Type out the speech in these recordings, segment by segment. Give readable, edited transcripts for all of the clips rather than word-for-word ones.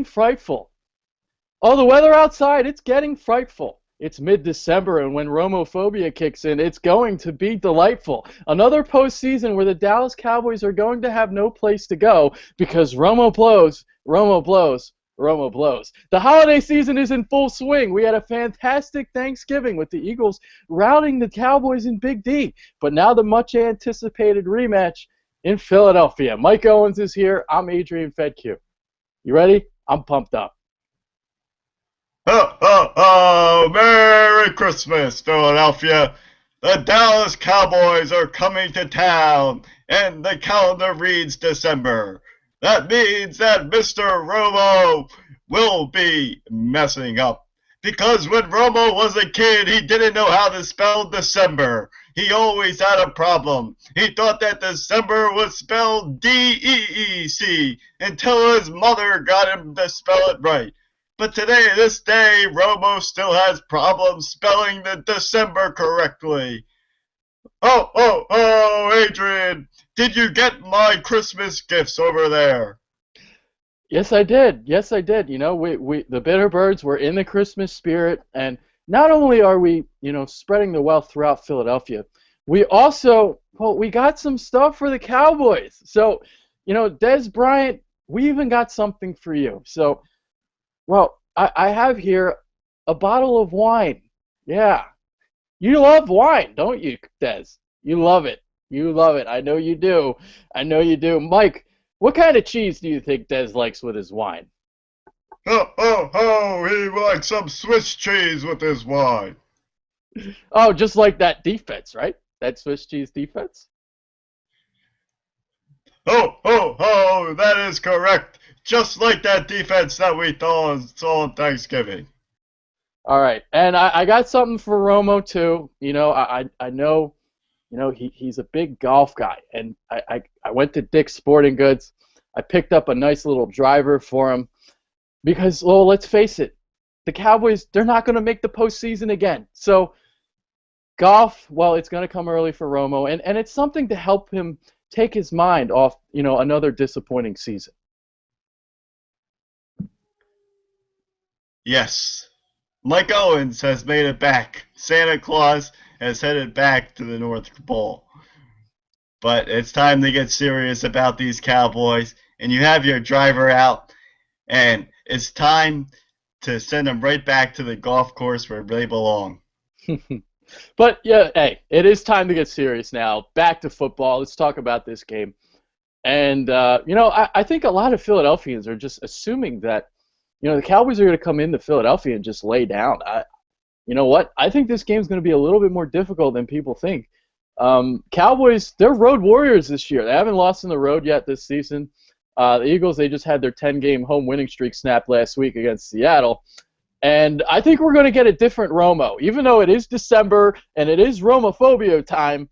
frightful. Oh, the weather outside, it's getting frightful. It's mid-December, and when Romophobia kicks in, it's going to be delightful. Another postseason where the Dallas Cowboys are going to have no place to go because Romo blows, Romo blows, Romo blows. The holiday season is in full swing. We had a fantastic Thanksgiving with the Eagles routing the Cowboys in Big D, but now the much-anticipated rematch in Philadelphia. Mike Owens is here. I'm Adrian Fedke. You ready? I'm pumped up. Ho, ho, ho! Merry Christmas, Philadelphia! The Dallas Cowboys are coming to town, and the calendar reads December. That means that Mr. Romo will be messing up. Because when Romo was a kid, he didn't know how to spell December. He always had a problem. He thought that December was spelled D-E-E-C until his mother got him to spell it right. But today, this day, Romo still has problems spelling the December correctly. Oh, Adrian, did you get my Christmas gifts over there? Yes, I did. Yes, I did. You know, the Bitterbirds were in the Christmas spirit, and not only are we, spreading the wealth throughout Philadelphia, we also, well, we got some stuff for the Cowboys. So, Des Bryant, we even got something for you. So, well, I have here a bottle of wine. Yeah. You love wine, don't you, Des? You love it. You love it. I know you do. I know you do. Mike, what kind of cheese do you think Des likes with his wine? He likes some Swiss cheese with his wine. Oh, just like that defense, right? That Swiss cheese defense? That is correct. Just like that defense that we saw on Thanksgiving. All right. And I got something for Romo, too. I know, he's a big golf guy. And I went to Dick's Sporting Goods. I picked up a nice little driver for him because, well, let's face it, the Cowboys, they're not going to make the postseason again. So golf, well, it's going to come early for Romo, and it's something to help him take his mind off, another disappointing season. Yes. Mike Owens has made it back. Santa Claus has headed back to the North Pole. But it's time to get serious about these Cowboys, and you have your driver out, and it's time to send them right back to the golf course where they belong. But, yeah, hey, it is time to get serious now. Back to football. Let's talk about this game. And, I think a lot of Philadelphians are just assuming that, the Cowboys are going to come into Philadelphia and just lay down. You know what? I think this game's going to be a little bit more difficult than people think. Cowboys, they're road warriors this year. They haven't lost on the road yet this season. The Eagles, they just had their 10-game home winning streak snapped last week against Seattle. And I think we're going to get a different Romo. Even though it is December and it is Romophobia time,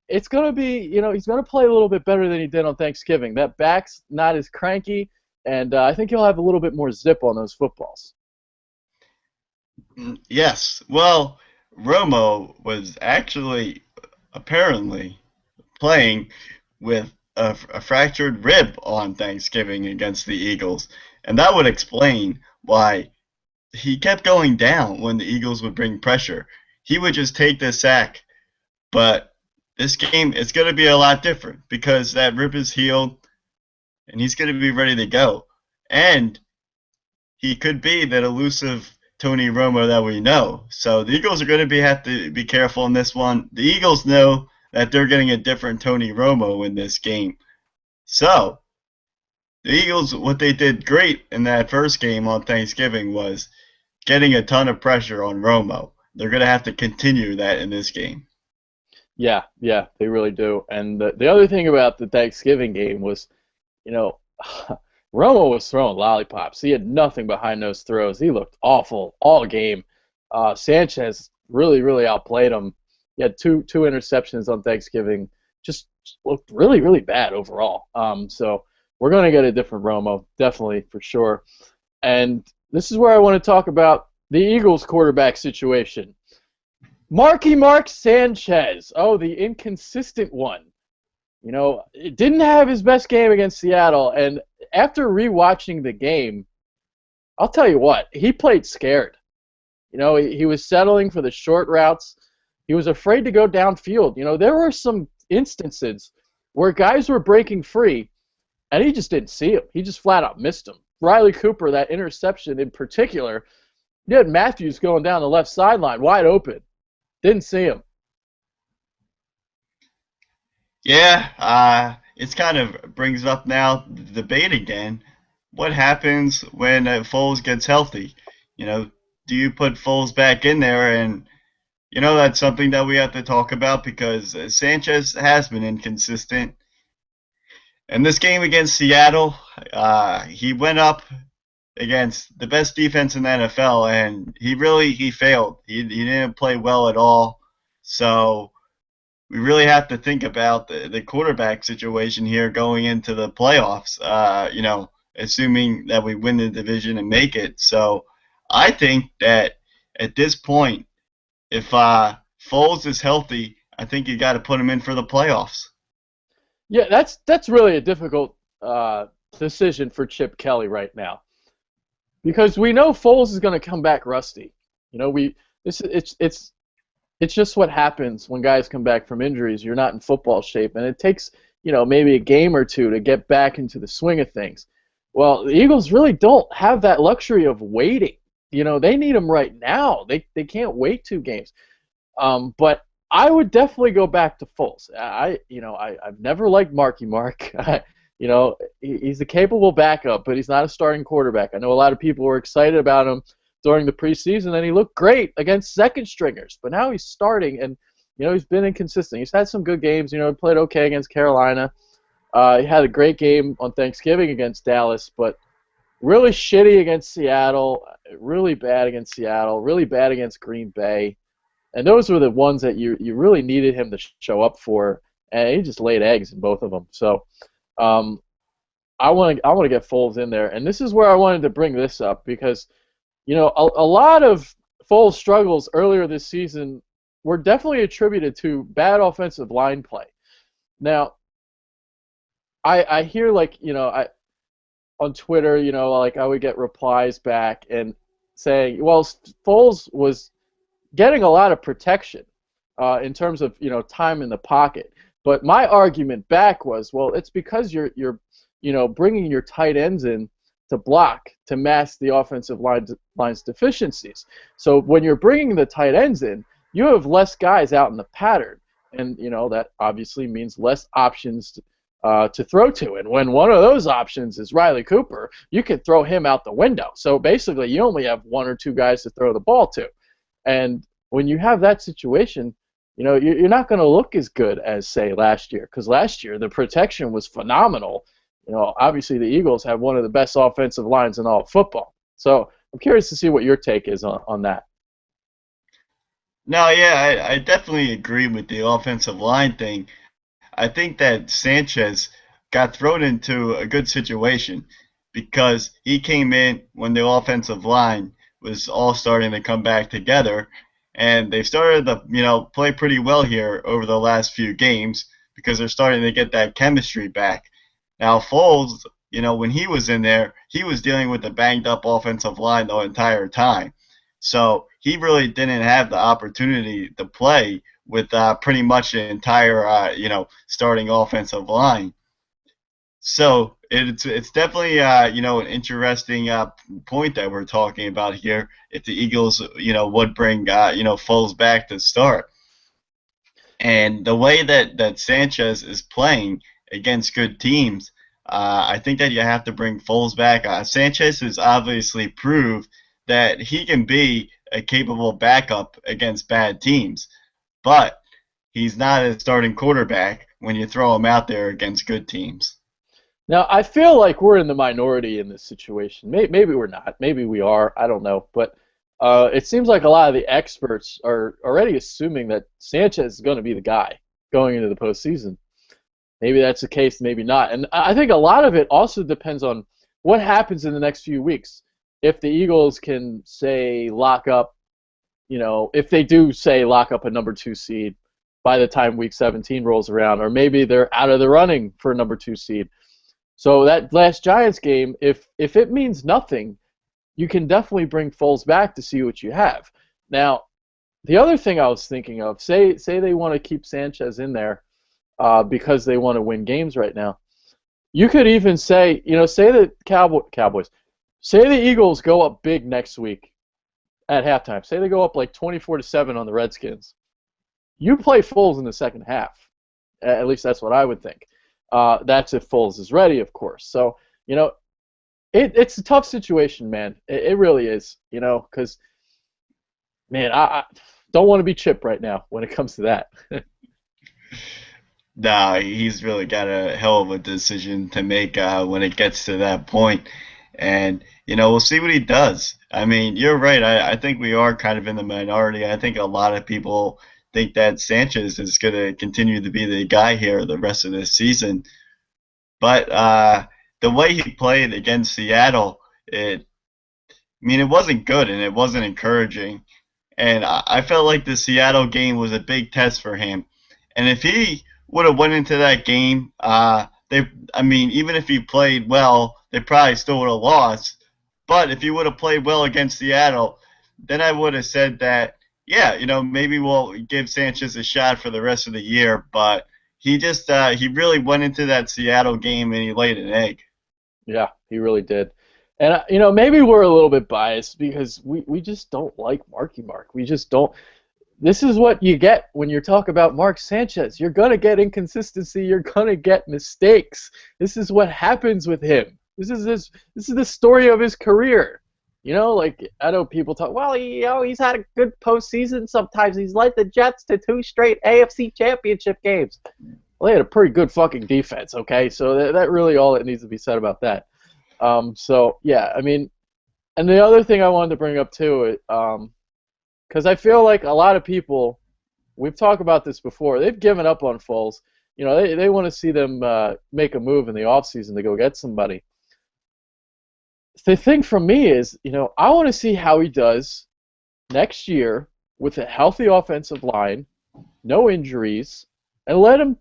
it's going to be, he's going to play a little bit better than he did on Thanksgiving. That back's not as cranky, and I think he'll have a little bit more zip on those footballs. Yes. Well, Romo was actually apparently playing with a fractured rib on Thanksgiving against the Eagles. And that would explain why he kept going down when the Eagles would bring pressure. He would just take the sack. But this game is going to be a lot different because that rib is healed and he's going to be ready to go. And he could be that elusive Tony Romo that we know. So the Eagles are going to have to be careful in this one. The Eagles know that they're getting a different Tony Romo in this game. So the Eagles, what they did great in that first game on Thanksgiving was getting a ton of pressure on Romo. They're going to have to continue that in this game. Yeah, they really do. And the other thing about the Thanksgiving game was, Romo was throwing lollipops. He had nothing behind those throws. He looked awful all game. Sanchez really, really outplayed him. He had two interceptions on Thanksgiving. Just looked really, really bad overall. So we're going to get a different Romo, definitely, for sure. And this is where I want to talk about the Eagles quarterback situation. Mark Sanchez. Oh, the inconsistent one. It didn't have his best game against Seattle, and after rewatching the game, I'll tell you what, he played scared. He was settling for the short routes. He was afraid to go downfield. There were some instances where guys were breaking free, and he just didn't see him. He just flat out missed him. Riley Cooper, that interception in particular, you had Matthews going down the left sideline wide open. Didn't see him. Yeah, it's kind of brings up now the debate again. What happens when Foles gets healthy? You know, do you put Foles back in there? And that's something that we have to talk about because Sanchez has been inconsistent. And this game against Seattle, he went up against the best defense in the NFL, and he failed. He didn't play well at all. So we really have to think about the quarterback situation here going into the playoffs. Assuming that we win the division and make it. So I think that at this point, if Foles is healthy, I think you got to put him in for the playoffs. Yeah, that's really a difficult decision for Chip Kelly right now because we know Foles is going to come back rusty. We this it's just what happens when guys come back from injuries. You're not in football shape, and it takes maybe a game or two to get back into the swing of things. Well, the Eagles really don't have that luxury of waiting. They need him right now. They can't wait 2 games. But I would definitely go back to Foles. I've never liked Marky Mark. He's a capable backup, but he's not a starting quarterback. I know a lot of people were excited about him during the preseason, and he looked great against second stringers. But now he's starting, and he's been inconsistent. He's had some good games. He played okay against Carolina. He had a great game on Thanksgiving against Dallas, but really shitty against Seattle, really bad against Seattle, really bad against Green Bay. And those were the ones that you really needed him to show up for, and he just laid eggs in both of them. So I want to get Foles in there, and this is where I wanted to bring this up because a lot of Foles' struggles earlier this season were definitely attributed to bad offensive line play. Now, I hear on Twitter, I would get replies back and saying, well, Foles was getting a lot of protection in terms of time in the pocket. But my argument back was, well, it's because you're bringing your tight ends in to block to mask the offensive line's deficiencies. So when you're bringing the tight ends in, you have less guys out in the pattern, and that obviously means less options to throw to. And when one of those options is Riley Cooper, you can throw him out the window. So basically, you only have 1 or 2 guys to throw the ball to. And when you have that situation, you're not going to look as good as, say, last year, because last year the protection was phenomenal. Obviously the Eagles have one of the best offensive lines in all of football. So I'm curious to see what your take is on that. No, yeah, I definitely agree with the offensive line thing. I think that Sanchez got thrown into a good situation because he came in when the offensive line was all starting to come back together, and they've started to play pretty well here over the last few games because they're starting to get that chemistry back. Now Foles, when he was in there, he was dealing with a banged up offensive line the entire time, so he really didn't have the opportunity to play with pretty much the entire starting offensive line. So it's definitely an interesting point that we're talking about here. If the Eagles would bring Foles back to start, and the way that Sanchez is playing against good teams, I think that you have to bring Foles back. Sanchez has obviously proved that he can be a capable backup against bad teams, but he's not a starting quarterback when you throw him out there against good teams. Now, I feel like we're in the minority in this situation. Maybe we're not. Maybe we are. I don't know. But it seems like a lot of the experts are already assuming that Sanchez is going to be the guy going into the postseason. Maybe that's the case, maybe not. And I think a lot of it also depends on what happens in the next few weeks. If the Eagles can, say, lock up, if they do, say, lock up a number 2 seed by the time Week 17 rolls around, or maybe they're out of the running for a number 2 seed. So that last Giants game, if it means nothing, you can definitely bring Foles back to see what you have. Now, the other thing I was thinking of, say they want to keep Sanchez in there because they want to win games right now. You could even say, say the Cowboys, say the Eagles go up big next week at halftime. Say they go up like 24-7 on the Redskins. You play Foles in the second half. At least that's what I would think. That's if Foles is ready, of course. So, it's a tough situation, man. It really is, because, man, I don't want to be Chip right now when it comes to that. Nah, he's really got a hell of a decision to make when it gets to that point. And, we'll see what he does. I mean, you're right. I think we are kind of in the minority. I think a lot of people think that Sanchez is going to continue to be the guy here the rest of this season. But the way he played against Seattle, it wasn't good and it wasn't encouraging. And I felt like the Seattle game was a big test for him. And if he would have went into that game, even if he played well, they probably still would have lost. But if he would have played well against Seattle, then I would have said that, yeah, maybe we'll give Sanchez a shot for the rest of the year. But he really went into that Seattle game and he laid an egg. Yeah, he really did. And maybe we're a little bit biased because we just don't like Marky Mark. We just don't. This is what you get when you talk about Mark Sanchez. You're gonna get inconsistency. You're gonna get mistakes. This is what happens with him. This is the story of his career. Like I know people talk. Well, he's had a good postseason. Sometimes he's led the Jets to 2 straight AFC Championship games. Well, they had a pretty good fucking defense. Okay, so that really all that needs to be said about that. So yeah, I mean, and the other thing I wanted to bring up too, because I feel like a lot of people, we've talked about this before, they've given up on Foles. They want to see them make a move in the offseason to go get somebody. The thing for me is, I want to see how he does next year with a healthy offensive line, no injuries, and let him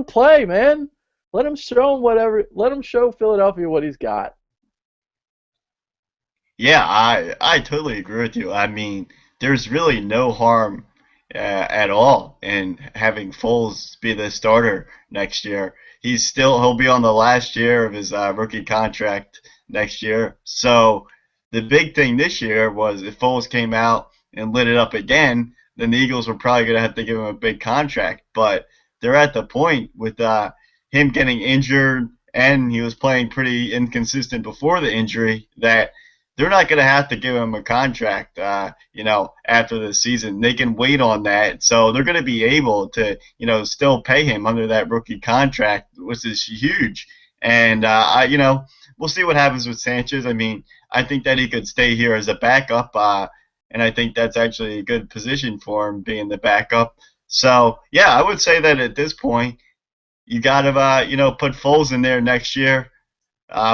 play, man. Let him show him whatever. Let him show Philadelphia what he's got. Yeah, I totally agree with you. I mean, there's really no harm at all in having Foles be the starter next year. He'll be on the last year of his rookie contract next year. So the big thing this year was if Foles came out and lit it up again, then the Eagles were probably going to have to give him a big contract. But they're at the point with him getting injured and he was playing pretty inconsistent before the injury that they're not going to have to give him a contract, after the season. They can wait on that. So they're going to be able to, still pay him under that rookie contract, which is huge. And, we'll see what happens with Sanchez. I mean, I think that he could stay here as a backup, and I think that's actually a good position for him being the backup. So, yeah, I would say that at this point, you got to, put Foles in there next year.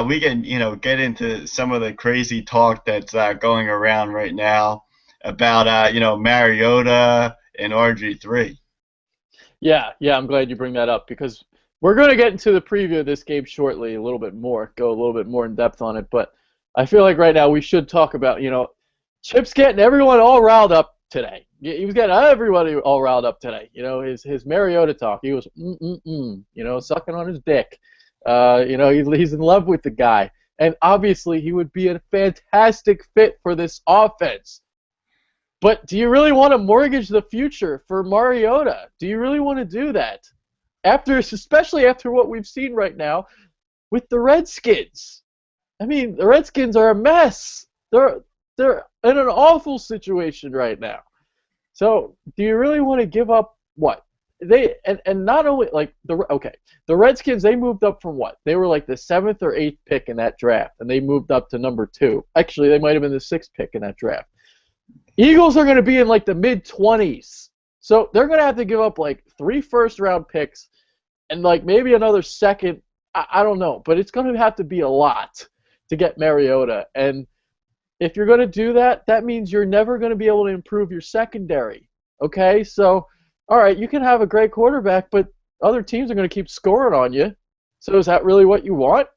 We can, get into some of the crazy talk that's going around right now about, Mariota and RG3. Yeah, I'm glad you bring that up because we're going to get into the preview of this game shortly a little bit more, go a little bit more in depth on it. But I feel like right now we should talk about, Chip's getting everyone all riled up today. He was getting everybody all riled up today. His Mariota talk. He was sucking on his dick. He's in love with the guy, and obviously he would be a fantastic fit for this offense. But do you really want to mortgage the future for Mariota? Do you really want to do that? Especially after what we've seen right now with the Redskins. I mean, the Redskins are a mess. They're in an awful situation right now. So, do you really want to give up what? And not only like the Redskins, they moved up from what? They were like the 7th or 8th pick in that draft, and they moved up to number 2. Actually, they might have been the 6th pick in that draft. Eagles are going to be in like the mid-20s. So they're going to have to give up like 3 first-round picks and like maybe another second. I don't know, but it's going to have to be a lot to get Mariota. And if you're going to do that, that means you're never going to be able to improve your secondary. Okay, so all right, you can have a great quarterback, but other teams are going to keep scoring on you. So is that really what you want?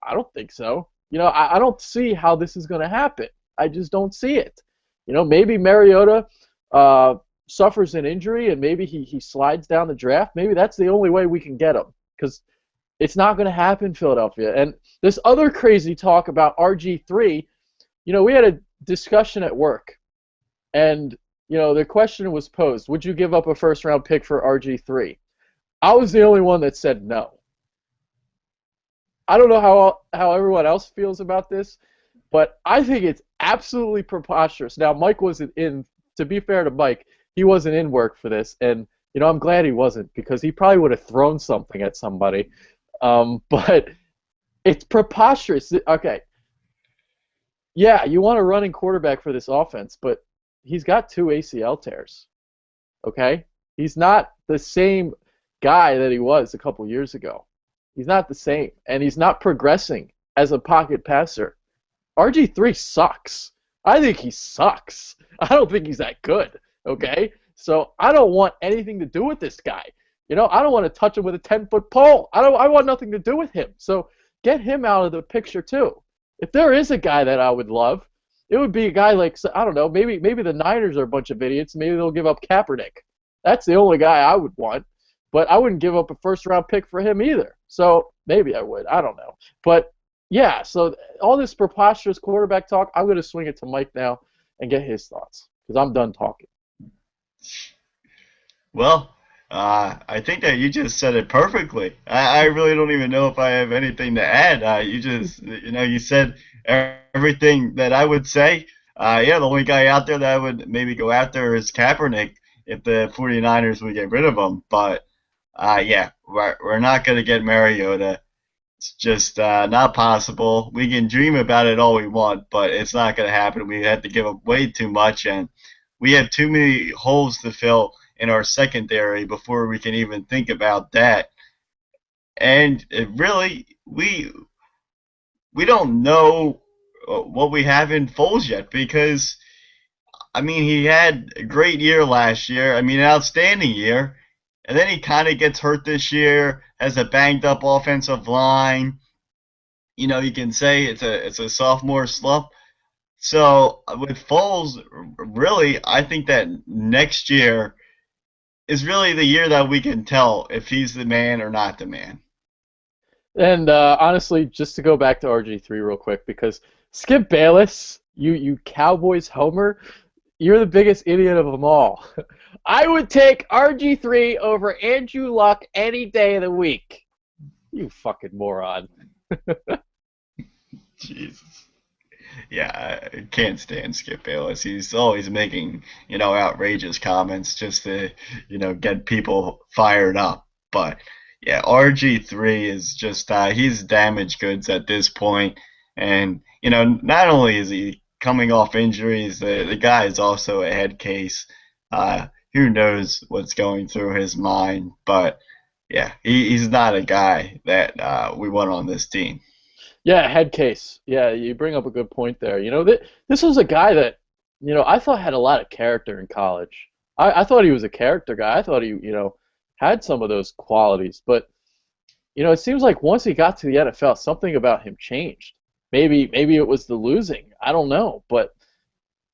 I don't think so. I don't see how this is going to happen. I just don't see it. Maybe Mariota uh, suffers an injury and maybe he slides down the draft. Maybe that's the only way we can get him because it's not going to happen, Philadelphia. And this other crazy talk about RG3, we had a discussion at work, and the question was posed: would you give up a first round pick for RG3? I was the only one that said no. I don't know how everyone else feels about this, but I think it's absolutely preposterous. Now, Mike wasn't in. To be fair to Mike, he wasn't in work for this, and I'm glad he wasn't because he probably would have thrown something at somebody. But it's preposterous. Okay, yeah, you want a running quarterback for this offense, but he's got two ACL tears. Okay, he's not the same guy that he was a couple years ago. He's not the same, and he's not progressing as a pocket passer. RG3 sucks. I think he sucks. I don't think he's that good. Okay, so I don't want anything to do with this guy. I don't want to touch him with a 10-foot pole. I want nothing to do with him. So get him out of the picture too. If there is a guy that I would love, it would be a guy like, I don't know, maybe the Niners are a bunch of idiots. Maybe they'll give up Kaepernick. That's the only guy I would want. But I wouldn't give up a first-round pick for him either. So maybe I would. I don't know. But, yeah, so all this preposterous quarterback talk, I'm going to swing it to Mike now and get his thoughts because I'm done talking. Well, I think that you just said it perfectly. I really don't even know if I have anything to add. You said everything that I would say. Yeah, the only guy out there that I would maybe go after is Kaepernick if the 49ers would get rid of him. But, yeah, we're not going to get Mariota. It's just not possible. We can dream about it all we want, but it's not going to happen. We have to give up way too much, and we have too many holes to fill in our secondary before we can even think about that. And we don't know what we have in Foles yet because I mean he had a great year last year. I mean an outstanding year, and then he kind of gets hurt this year. Has a banged up offensive line. You can say it's a sophomore slump. So with Foles, really, I think that next year is really the year that we can tell if he's the man or not the man. And honestly, just to go back to RG3 real quick, because Skip Bayless, you Cowboys homer, you're the biggest idiot of them all. I would take RG3 over Andrew Luck any day of the week. You fucking moron. Jesus. Yeah, I can't stand Skip Bayless. He's always making, outrageous comments just to, get people fired up. But yeah, RG3 is just he's damaged goods at this point. And, not only is he coming off injuries, the guy is also a head case. Who knows what's going through his mind, but yeah, he's not a guy that we want on this team. Yeah, head case. Yeah, you bring up a good point there. This was a guy that, I thought had a lot of character in college. I thought he was a character guy. I thought he, had some of those qualities. But, it seems like once he got to the NFL, something about him changed. Maybe it was the losing. I don't know. But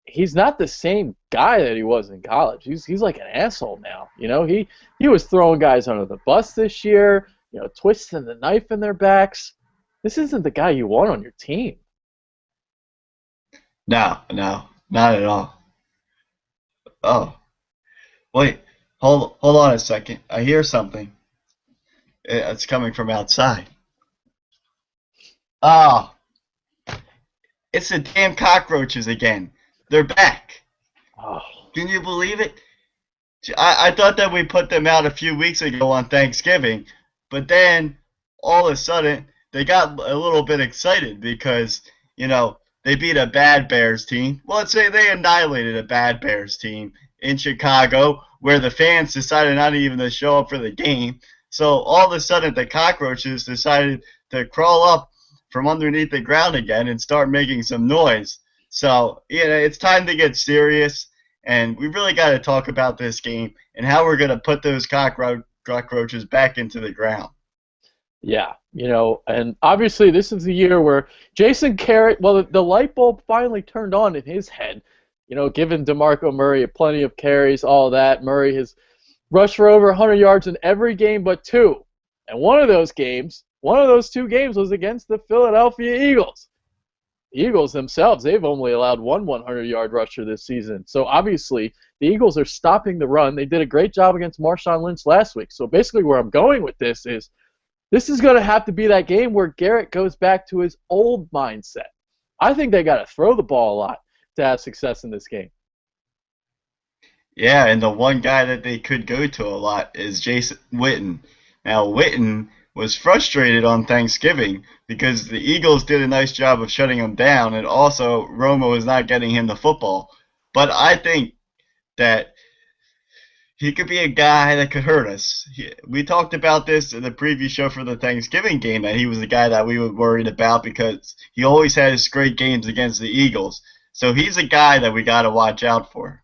he's not the same guy that he was in college. He's like an asshole now. He was throwing guys under the bus this year, twisting the knife in their backs. This isn't the guy you want on your team. No, not at all. Oh, wait, hold on a second. I hear something. It's coming from outside. Oh, it's the damn cockroaches again. They're back. Oh, Can you believe it? I thought that we put them out a few weeks ago on Thanksgiving, but then all of a sudden they got a little bit excited because, they beat a bad Bears team. Well, let's say they annihilated a bad Bears team in Chicago where the fans decided not even to show up for the game. So all of a sudden the cockroaches decided to crawl up from underneath the ground again and start making some noise. So, it's time to get serious. And we really got to talk about this game and how we're going to put those cockroaches back into the ground. Yeah, and obviously this is the year where Jason Garrett, well, the light bulb finally turned on in his head. Giving DeMarco Murray plenty of carries, all that. Murray has rushed for over 100 yards in every game but two. And one of those two games was against the Philadelphia Eagles. The Eagles themselves, they've only allowed one 100-yard rusher this season. So obviously, the Eagles are stopping the run. They did a great job against Marshawn Lynch last week. So basically, where I'm going with this is going to have to be that game where Garrett goes back to his old mindset. I think they got to throw the ball a lot to have success in this game. Yeah, and the one guy that they could go to a lot is Jason Witten. Now, Witten was frustrated on Thanksgiving because the Eagles did a nice job of shutting him down, and also Romo is not getting him the football. But I think that he could be a guy that could hurt us. We talked about this in the preview show for the Thanksgiving game, that he was the guy that we were worried about because he always has great games against the Eagles. So he's a guy that we got to watch out for.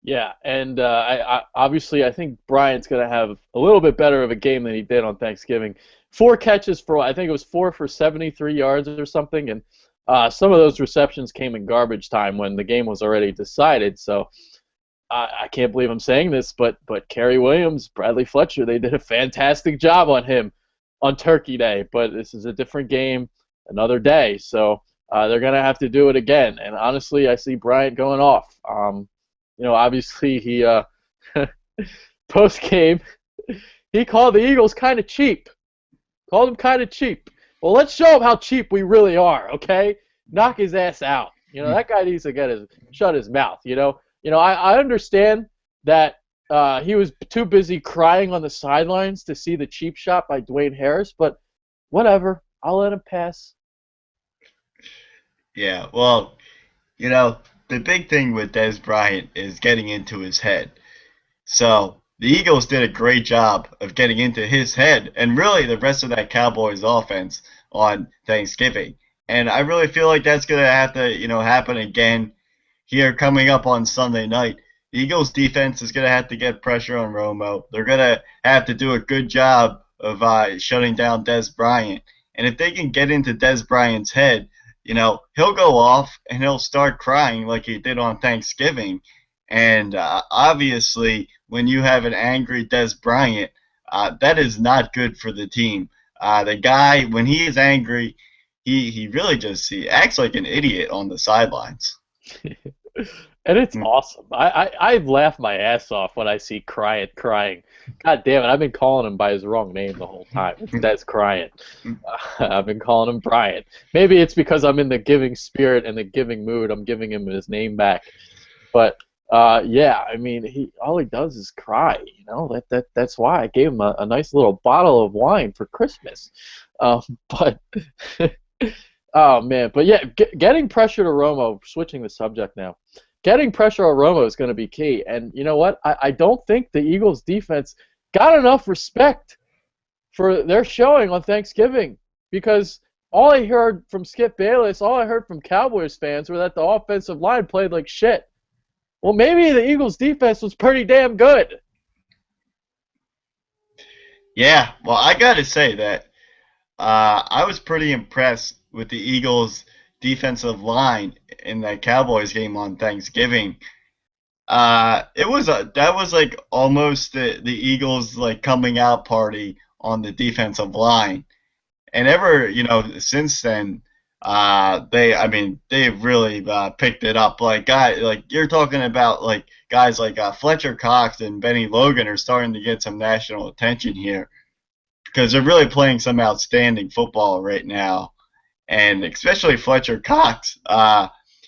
Yeah, and obviously I think Bryant's going to have a little bit better of a game than he did on Thanksgiving. Four catches for, I think it was 4 for 73 yards or something, and some of those receptions came in garbage time when the game was already decided. So I can't believe I'm saying this, but Kerry Williams, Bradley Fletcher, they did a fantastic job on him on Turkey Day. But this is a different game, another day, so they're going to have to do it again. And honestly, I see Bryant going off. Obviously he post game he called the Eagles kind of cheap. Called them kind of cheap. Well, let's show him how cheap we really are, okay? Knock his ass out. That guy needs to shut his mouth. I understand that he was too busy crying on the sidelines to see the cheap shot by Dwayne Harris, but whatever. I'll let him pass. Yeah, well, the big thing with Des Bryant is getting into his head. So the Eagles did a great job of getting into his head and really the rest of that Cowboys offense on Thanksgiving. And I really feel like that's going to have to, happen again here coming up on Sunday night. The Eagles defense is going to have to get pressure on Romo. They're going to have to do a good job of shutting down Des Bryant. And if they can get into Des Bryant's head, he'll go off and he'll start crying like he did on Thanksgiving. And obviously, when you have an angry Des Bryant, that is not good for the team. The guy, when he is angry, he really he acts like an idiot on the sidelines. And it's awesome. I laugh my ass off when I see Cryant crying. God damn it, I've been calling him by his wrong name the whole time. It's Des Cryant. I've been calling him Bryant. Maybe it's because I'm in the giving spirit and the giving mood. I'm giving him his name back. But yeah, I mean, all he does is cry. That's why I gave him a nice little bottle of wine for Christmas. But oh man, but yeah, getting pressure to Romo. Switching the subject now. Getting pressure on Romo is going to be key. And you know what? I don't think the Eagles defense got enough respect for their showing on Thanksgiving, because all I heard from Skip Bayless, all I heard from Cowboys fans were that the offensive line played like shit. Well, maybe the Eagles defense was pretty damn good. Yeah, well, I got to say that I was pretty impressed with the Eagles' defensive line in that Cowboys game on Thanksgiving. That was like almost the Eagles like coming out party on the defensive line, and ever since then, they've really picked it up. Like you're talking about like guys like Fletcher Cox and Benny Logan are starting to get some national attention here because they're really playing some outstanding football right now, and especially Fletcher Cox.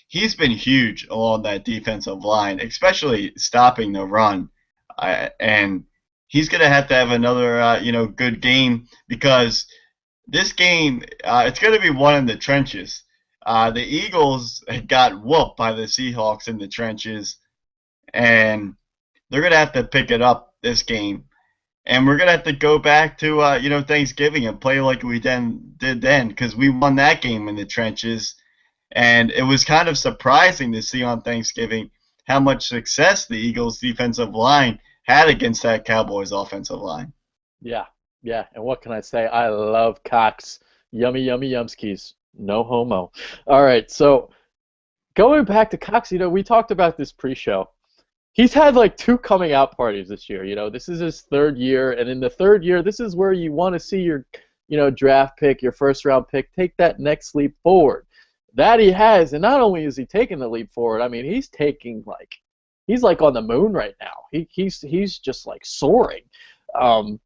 He's been huge along that defensive line, especially stopping the run. And he's going to have another, good game because this game, it's going to be won in the trenches. The Eagles got whooped by the Seahawks in the trenches, and they're going to have to pick it up this game. And we're going to have to go back to, Thanksgiving and play like we did then because we won that game in the trenches. And it was kind of surprising to see on Thanksgiving how much success the Eagles' defensive line had against that Cowboys' offensive line. Yeah, Yeah, and what can I say? I love Cox. Yummy, yummy, yumskis. No homo. All right, so going back to Cox, we talked about this pre-show. He's had like two coming out parties this year. This is his third year, and in the third year, this is where you want to see your, draft pick, your first round pick, take that next leap forward. That he has, and not only is he taking the leap forward, I mean, he's like on the moon right now. He's just like soaring. Um,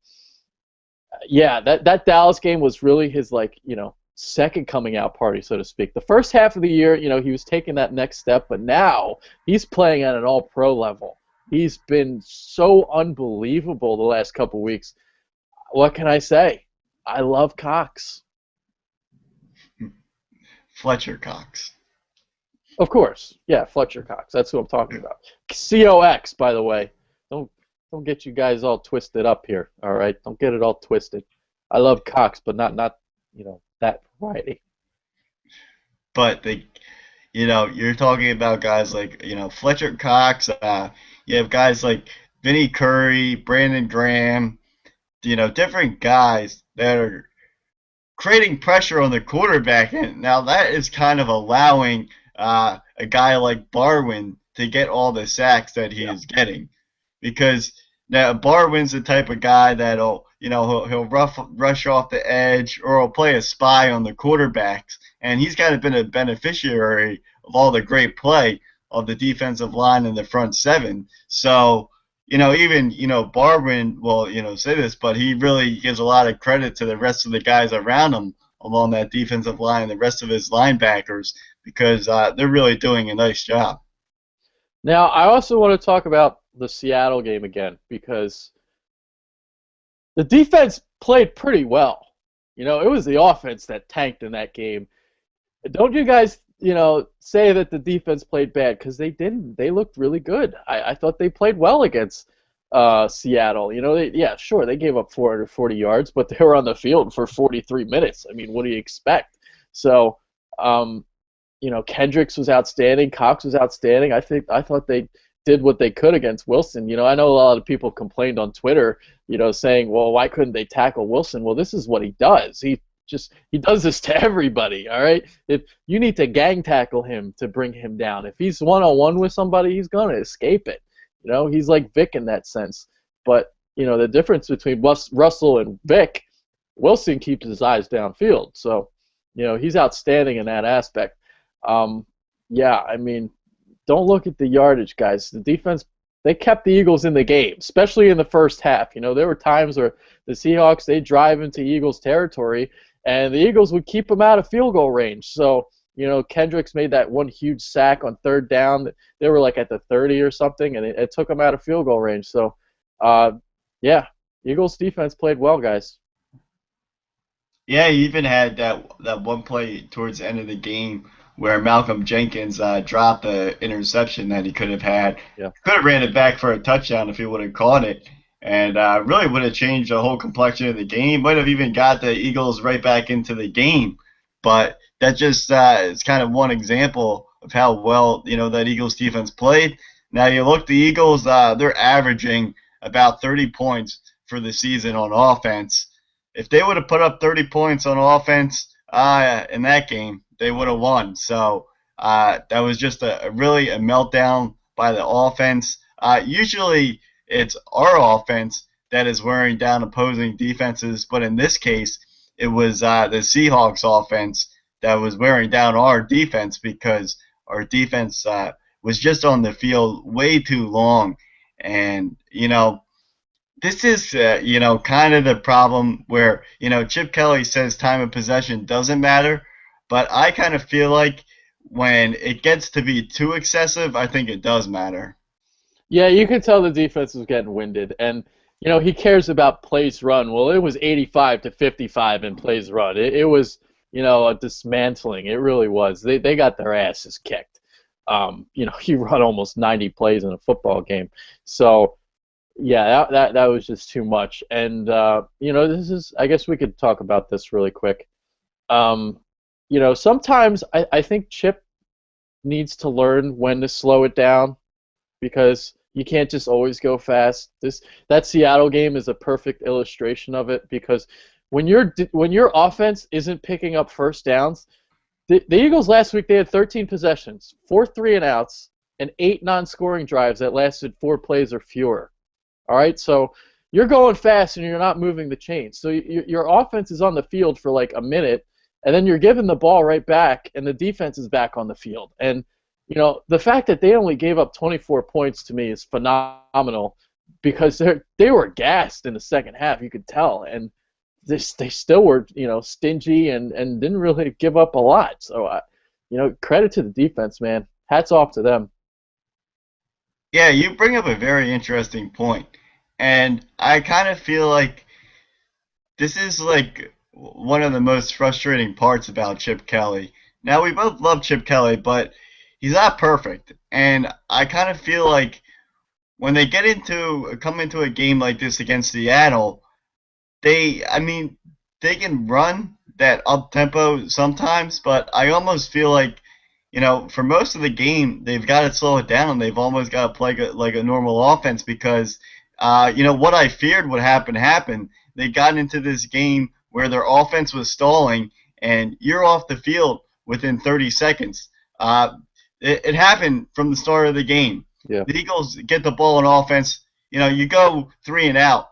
yeah, that Dallas game was really his like second coming out party, so to speak. The first half of the year, he was taking that next step, but now he's playing at an all-pro level. He's been so unbelievable the last couple weeks. What can I say? I love Cox. Fletcher Cox. Of course, yeah, Fletcher Cox. That's who I'm talking about. COX, by the way. Don't don't get you guys all twisted up here. All right, don't get it all twisted. I love Cox, but not that variety. But you're talking about guys like Fletcher Cox. You have guys like Vinny Curry, Brandon Graham. Different guys that are creating pressure on the quarterback. And now that is kind of allowing a guy like Barwin to get all the sacks that he Yeah. is getting, because now Barwin's the type of guy that'll he'll rush off the edge, or he'll play a spy on the quarterbacks, and he's kind of been a beneficiary of all the great play of the defensive line and the front seven. So even Barwin will say this, but he really gives a lot of credit to the rest of the guys around him along that defensive line and the rest of his linebackers, because they're really doing a nice job. Now, I also want to talk about the Seattle game again because the defense played pretty well. It was the offense that tanked in that game. Don't you guys, say that the defense played bad, because they didn't. They looked really good. I thought they played well against Seattle. Yeah, sure, they gave up 440 yards, but they were on the field for 43 minutes. I mean, what do you expect? So, um, Kendricks was outstanding. Cox was outstanding. I thought they did what they could against Wilson. I know a lot of people complained on Twitter, saying, well, why couldn't they tackle Wilson? Well, this is what he does. He does this to everybody, all right? If you need to gang tackle him to bring him down. If he's one-on-one with somebody, he's going to escape it. He's like Vic in that sense. But, the difference between Russell and Vic, Wilson keeps his eyes downfield. So, he's outstanding in that aspect. Yeah, I mean, don't look at the yardage, guys. The defense, they kept the Eagles in the game, especially in the first half. There were times where the Seahawks, they drive into Eagles territory, and the Eagles would keep them out of field goal range. So, Kendricks made that one huge sack on third down. They were like at the 30 or something, and it took them out of field goal range. So, yeah, Eagles defense played well, guys. Yeah, he even had that one play towards the end of the game where Malcolm Jenkins dropped the interception that he could have had. Yeah. Could have ran it back for a touchdown if he would have caught it, and really would have changed the whole complexion of the game. Might have even got the Eagles right back into the game. But that just is kind of one example of how well that Eagles defense played. Now you look, the Eagles, they're averaging about 30 points for the season on offense. If they would have put up 30 points on offense in that game, they would have won. So that was just really a meltdown by the offense. Usually it's our offense that is wearing down opposing defenses, but in this case, it was the Seahawks offense that was wearing down our defense, because our defense was just on the field way too long. And, this is, kind of the problem where, Chip Kelly says time of possession doesn't matter, but I kind of feel like when it gets to be too excessive, I think it does matter. Yeah, you could tell the defense was getting winded, and he cares about plays run. Well, it was 85 to 55 in plays run. It was a dismantling. It really was. They got their asses kicked. You run almost 90 plays in a football game, so yeah, that was just too much. And this is, I guess we could talk about this really quick. Sometimes I think Chip needs to learn when to slow it down, because You can't just always go fast. That Seattle game is a perfect illustration of it because when your offense isn't picking up first downs, the Eagles last week they had 13 possessions, 4 3-and-outs, and 8 non-scoring drives that lasted 4 plays or fewer. All right, so you're going fast and you're not moving the chains. So your offense is on the field for like a minute, and then you're giving the ball right back, and the defense is back on the field. And the fact that they only gave up 24 points to me is phenomenal because they were gassed in the second half. You could tell, and they still were stingy and didn't really give up a lot. So credit to the defense, man. Hats off to them. Yeah, you bring up a very interesting point, and I kind of feel like this is like one of the most frustrating parts about Chip Kelly. Now we both love Chip Kelly, but he's not perfect, and I kind of feel like when they come into a game like this against Seattle, I mean, they can run that up tempo sometimes, but I almost feel like, for most of the game, they've got to slow it down. They've almost got to play like a normal offense because, what I feared would happen happened. They got into this game where their offense was stalling, and you're off the field within 30 seconds. It happened from the start of the game. Yeah. The Eagles get the ball in offense. You go 3-and-out.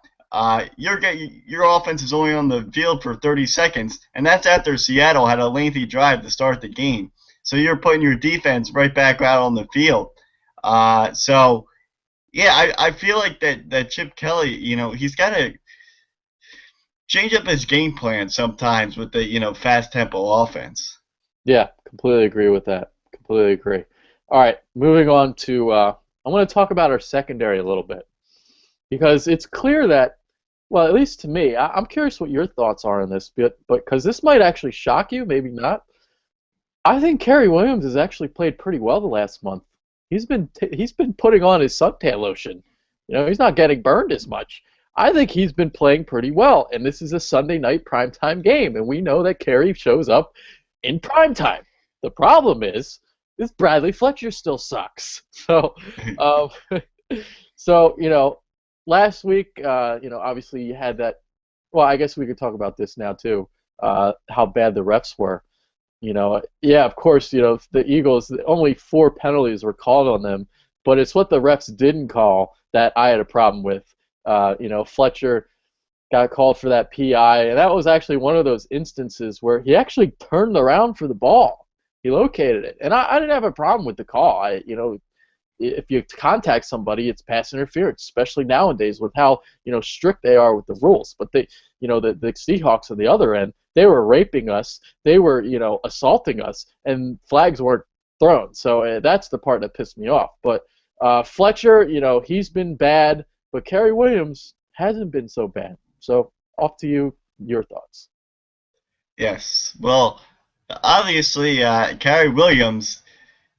Your offense is only on the field for 30 seconds, and that's after Seattle had a lengthy drive to start the game. So you're putting your defense right back out on the field. So yeah, I feel like that Chip Kelly, he's got to change up his game plan sometimes with the fast tempo offense. Yeah, completely agree with that. Completely agree. All right, moving on to I want to talk about our secondary a little bit because it's clear that, well, at least to me, I'm curious what your thoughts are on this, but because this might actually shock you, maybe not. I think Kerry Williams has actually played pretty well the last month. He's been putting on his suntan lotion. He's not getting burned as much. I think he's been playing pretty well, and this is a Sunday night primetime game, and we know that Kerry shows up in primetime. The problem is Bradley Fletcher still sucks. So, um, so last week, obviously you had that. Well, I guess we could talk about this now too. How bad the refs were. Yeah, of course, the Eagles, only 4 penalties were called on them, but it's what the refs didn't call that I had a problem with. Fletcher got called for that PI, and that was actually one of those instances where he actually turned around for the ball. He located it, and I didn't have a problem with the call. If you contact somebody, it's pass interference, especially nowadays with how strict they are with the rules. But the Seahawks on the other end, they were raping us, they were assaulting us, and flags weren't thrown. So that's the part that pissed me off. But Fletcher, he's been bad, but Kerry Williams hasn't been so bad. So off to you, your thoughts. Yes. Well, obviously, Kerry Williams,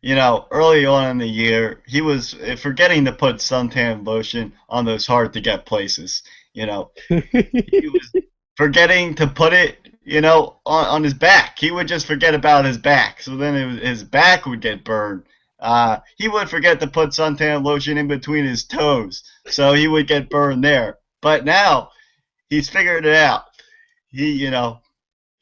early on in the year, he was forgetting to put suntan lotion on those hard to get places. He was forgetting to put it, on his back. He would just forget about his back. So then his back would get burned. He would forget to put suntan lotion in between his toes. So he would get burned there. But now he's figured it out. He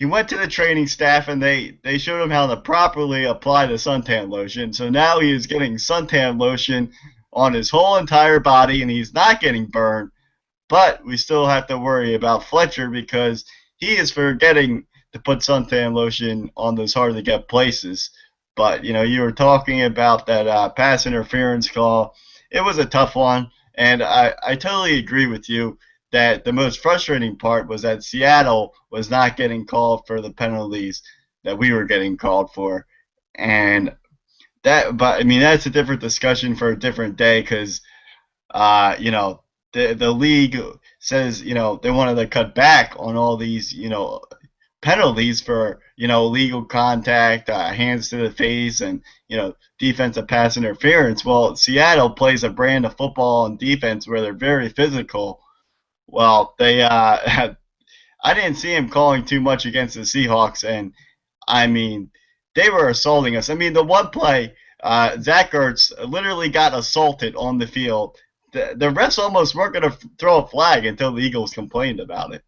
went to the training staff and they showed him how to properly apply the suntan lotion. So now he is getting suntan lotion on his whole entire body and he's not getting burned. But we still have to worry about Fletcher because he is forgetting to put suntan lotion on those hard to get places. But you were talking about that pass interference call. It was a tough one, and I totally agree with you that the most frustrating part was that Seattle was not getting called for the penalties that we were getting called for, and but I mean that's a different discussion for a different day because the league says they wanted to cut back on all these penalties for illegal contact, hands to the face, and defensive pass interference. Well, Seattle plays a brand of football and defense where they're very physical. Well, they I didn't see him calling too much against the Seahawks, and I mean they were assaulting us. I mean the one play Zach Ertz literally got assaulted on the field. The refs almost weren't going to throw a flag until the Eagles complained about it.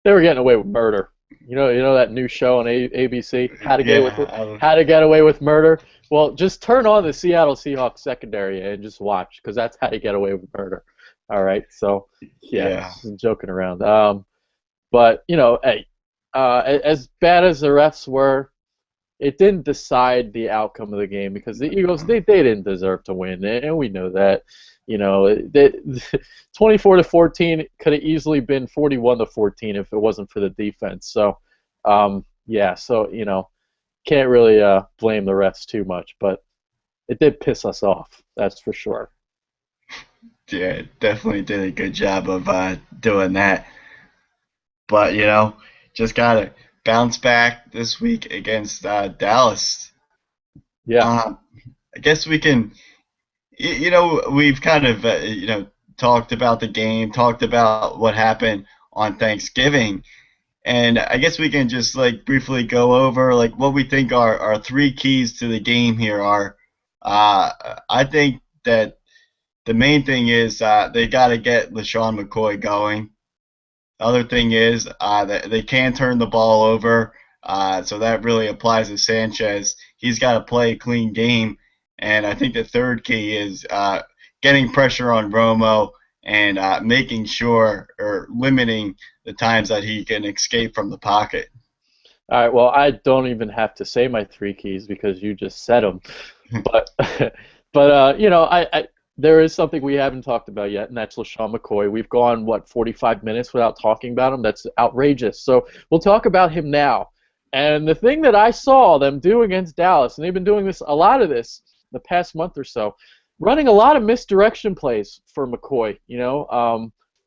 They were getting away with murder. You know that new show on ABC, Yeah, How to Get Away with Murder. Well, just turn on the Seattle Seahawks secondary and just watch, because that's how you get away with murder. All right, so yeah, yeah, just joking around. But hey, as bad as the refs were, it didn't decide the outcome of the game, because the Eagles, they didn't deserve to win, and we know that. 24 to 14 could have easily been 41 to 14 if it wasn't for the defense. So, yeah, so can't really blame the refs too much, but it did piss us off. That's for sure. yeah, definitely did a good job of doing that. But just gotta bounce back this week against Dallas. Yeah, Uh, I guess we can. We've kind of talked about the game, talked about what happened on Thanksgiving, and I guess we can just like briefly go over like what we think our three keys to the game here are. I think that the main thing is they got to get LaShawn McCoy going. Other thing is that they can turn the ball over, so that really applies to Sanchez. He's got to play a clean game, and I think the third key is getting pressure on Romo and making sure or limiting the times that he can escape from the pocket. all right, well, I don't even have to say my three keys because you just said them. But but there is something we haven't talked about yet, and that's LaShawn McCoy. We've gone, what, 45 minutes without talking about him? That's outrageous. So we'll talk about him now. And the thing that I saw them do against Dallas, and they've been doing this, a lot of this the past month or so, running a lot of misdirection plays for McCoy.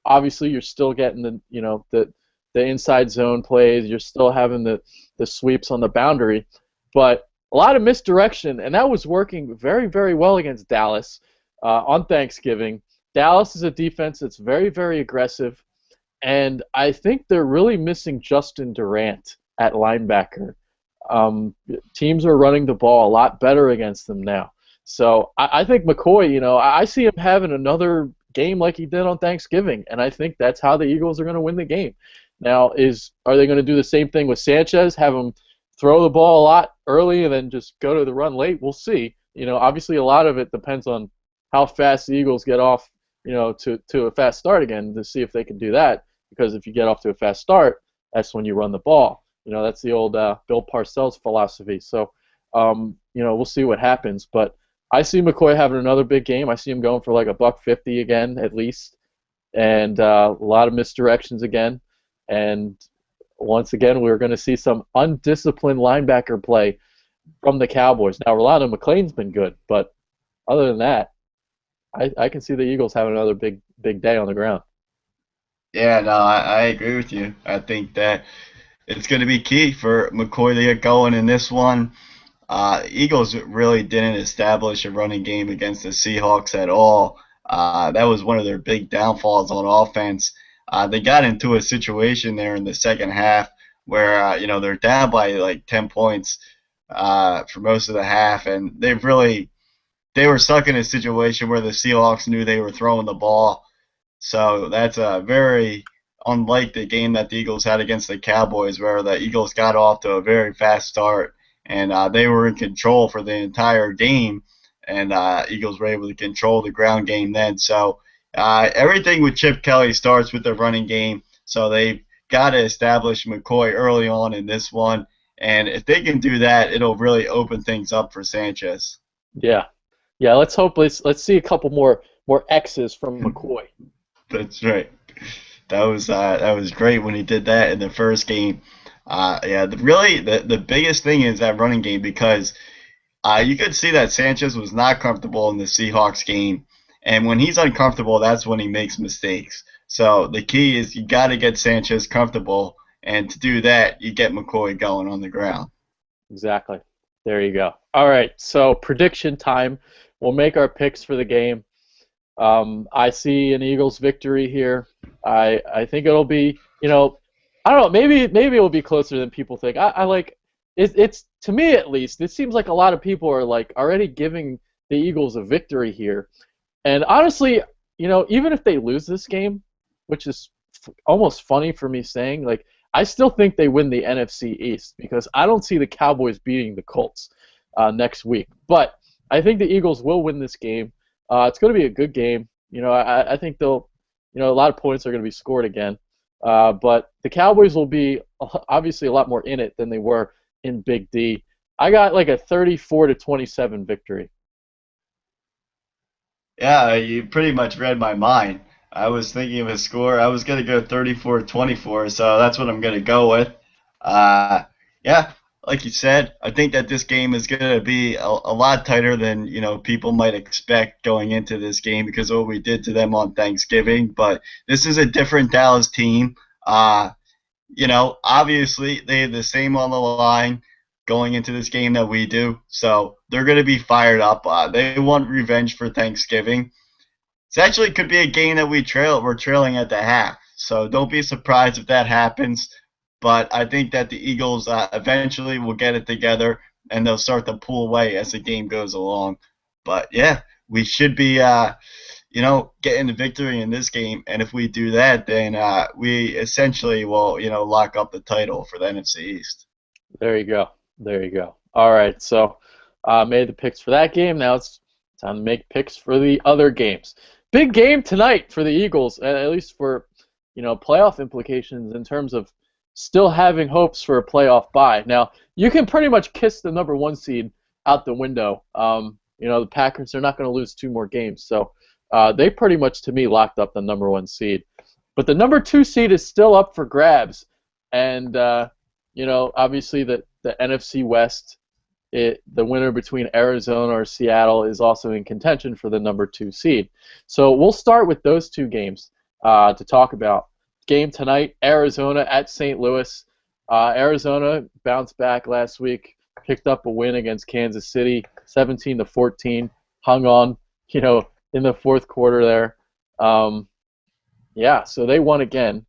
Obviously you're still getting the inside zone plays. You're still having the sweeps on the boundary, but a lot of misdirection, and that was working very, very well against Dallas on Thanksgiving. Dallas is a defense that's very, very aggressive, and I think they're really missing Justin Durant at linebacker. Teams are running the ball a lot better against them now. So I think McCoy, I see him having another game like he did on Thanksgiving, and I think that's how the Eagles are going to win the game. Now, are they going to do the same thing with Sanchez, have him throw the ball a lot early and then just go to the run late? We'll see. Obviously a lot of it depends on how fast the Eagles get off, to a fast start again, to see if they can do that. Because if you get off to a fast start, that's when you run the ball. That's the old Bill Parcells philosophy. So, we'll see what happens. But I see McCoy having another big game. I see him going for like a $150 again at least, and a lot of misdirections again. And once again, we're going to see some undisciplined linebacker play from the Cowboys. Now, Rolando McClain's been good, but other than that, I can see the Eagles having another big day on the ground. Yeah, no, I agree with you. I think that it's going to be key for McCoy to get going in this one. Eagles really didn't establish a running game against the Seahawks at all. That was one of their big downfalls on offense. They got into a situation there in the second half where they're down by like 10 points for most of the half, and they were stuck in a situation where the Seahawks knew they were throwing the ball. So that's very unlike the game that the Eagles had against the Cowboys, where the Eagles got off to a very fast start and they were in control for the entire game, and Eagles were able to control the ground game then. So everything with Chip Kelly starts with the running game. So they've got to establish McCoy early on in this one, and if they can do that, it'll really open things up for Sanchez. Yeah, yeah. Let's see a couple more X's from McCoy. That's right. That was great when he did that in the first game. Yeah, really the biggest thing is that running game because you could see that Sanchez was not comfortable in the Seahawks game, and when he's uncomfortable, that's when he makes mistakes. So the key is you got to get Sanchez comfortable, and to do that, you get McCoy going on the ground. Exactly. There you go. All right. So prediction time. We'll make our picks for the game. I see an Eagles victory here. I think it'll be, I don't know, maybe it'll be closer than people think. I like it's to me at least, it seems like a lot of people are like already giving the Eagles a victory here. And honestly, even if they lose this game, which is almost funny for me saying, like, I still think they win the NFC East because I don't see the Cowboys beating the Colts next week. But I think the Eagles will win this game. It's going to be a good game. I think a lot of points are going to be scored again. But the Cowboys will be obviously a lot more in it than they were in Big D. I got like a 34-27 victory. Yeah, you pretty much read my mind. I was thinking of a score. I was going to go 34-24, so that's what I'm going to go with. Uh, yeah, like you said, I think that this game is going to be a lot tighter than, people might expect going into this game because of what we did to them on Thanksgiving. But this is a different Dallas team. Obviously they have the same on the line going into this game that we do, so they're going to be fired up. They want revenge for Thanksgiving. It actually could be a game that we're trailing at the half, so don't be surprised if that happens. But I think that the Eagles eventually will get it together and they'll start to pull away as the game goes along. But yeah, we should be getting the victory in this game. And if we do that, then we essentially will, lock up the title for the NFC East. There you go. There you go. All right. So made the picks for that game. Now it's time to make picks for the other games. Big game tonight for the Eagles, at least for playoff implications in terms of still having hopes for a playoff bye. Now you can pretty much kiss the number one seed out the window. The Packers are not going to lose two more games, so they pretty much to me locked up the number one seed. But the number two seed is still up for grabs, and obviously the NFC West, the winner between Arizona or Seattle is also in contention for the number two seed. So we'll start with those two games to talk about. Game tonight, Arizona at St. Louis. Arizona bounced back last week, picked up a win against Kansas City, 17-14, hung on, in the fourth quarter there. So they won again.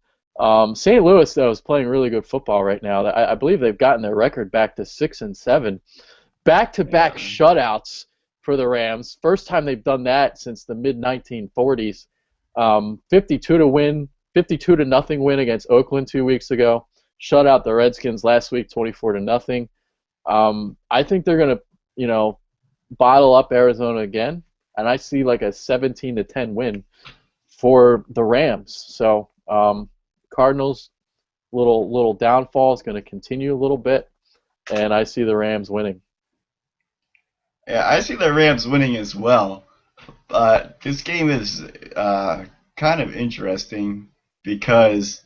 St. Louis, though, is playing really good football right now. I believe they've gotten their record back to 6-7. Back-to-back shutouts for the Rams. First time they've done that since the mid-1940s. 52-0 win against Oakland 2 weeks ago. Shut out the Redskins last week, 24-0. I think they're gonna, bottle up Arizona again, and I see like a 17-10 win for the Rams. So Cardinals little downfall is going to continue a little bit, and I see the Rams winning. Yeah, I see the Rams winning as well. But this game is kind of interesting because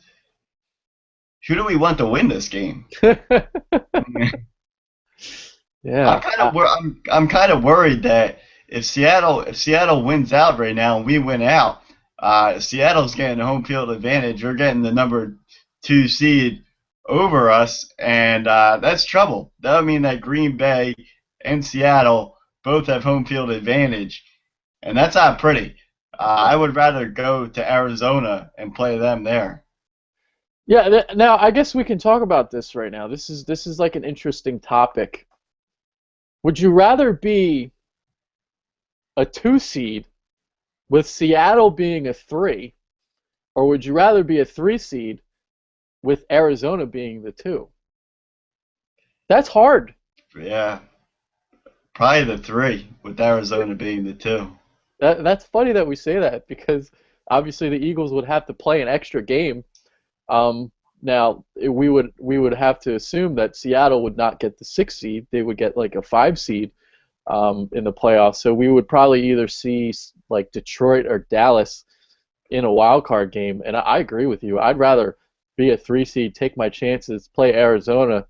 who do we want to win this game? Yeah. I'm kind of worried that if Seattle wins out right now and we win out, Seattle's getting the home field advantage. We're getting the number two seed over us, and that's trouble. That would mean that Green Bay and Seattle both have home field advantage, and that's not pretty. I would rather go to Arizona and play them there. Yeah. Now I guess we can talk about this right now. This is like an interesting topic. Would you rather be a two seed with Seattle being a three, or would you rather be a three seed with Arizona being the two? That's hard. Yeah, probably the three with Arizona being the two. That's funny that we say that because obviously the Eagles would have to play an extra game. Now we would have to assume that Seattle would not get the six seed; they would get like a five seed in the playoffs. So we would probably either see like Detroit or Dallas in a wild card game. And I agree with you. I'd rather be a three seed, take my chances, play Arizona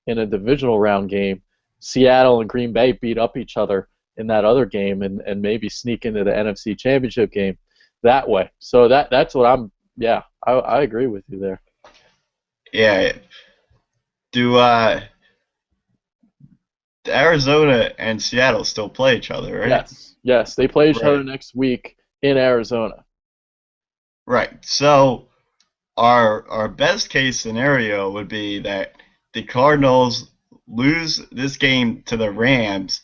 in a divisional round game. Seattle and Green Bay beat up each other in that other game, and maybe sneak into the NFC Championship game that way. So that's what I'm. Yeah, I agree with you there. Yeah, do Arizona and Seattle still play each other, right? Yes, they play each other Right. next week in Arizona. Right. So our best case scenario would be that the Cardinals lose this game to the Rams,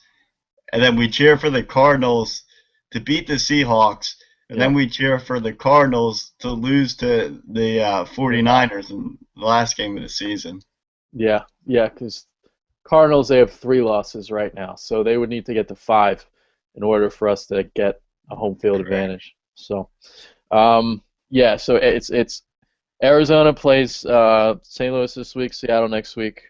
and then we cheer for the Cardinals to beat the Seahawks, and Yeah. then we cheer for the Cardinals to lose to the They're not. 49ers in the last game of the season. Yeah. Yeah. Because Cardinals, they have 3 losses right now, so they would need to get to 5 in order for us to get a home field Correct. advantage. So, yeah. So it's Arizona plays St. Louis this week, Seattle next week,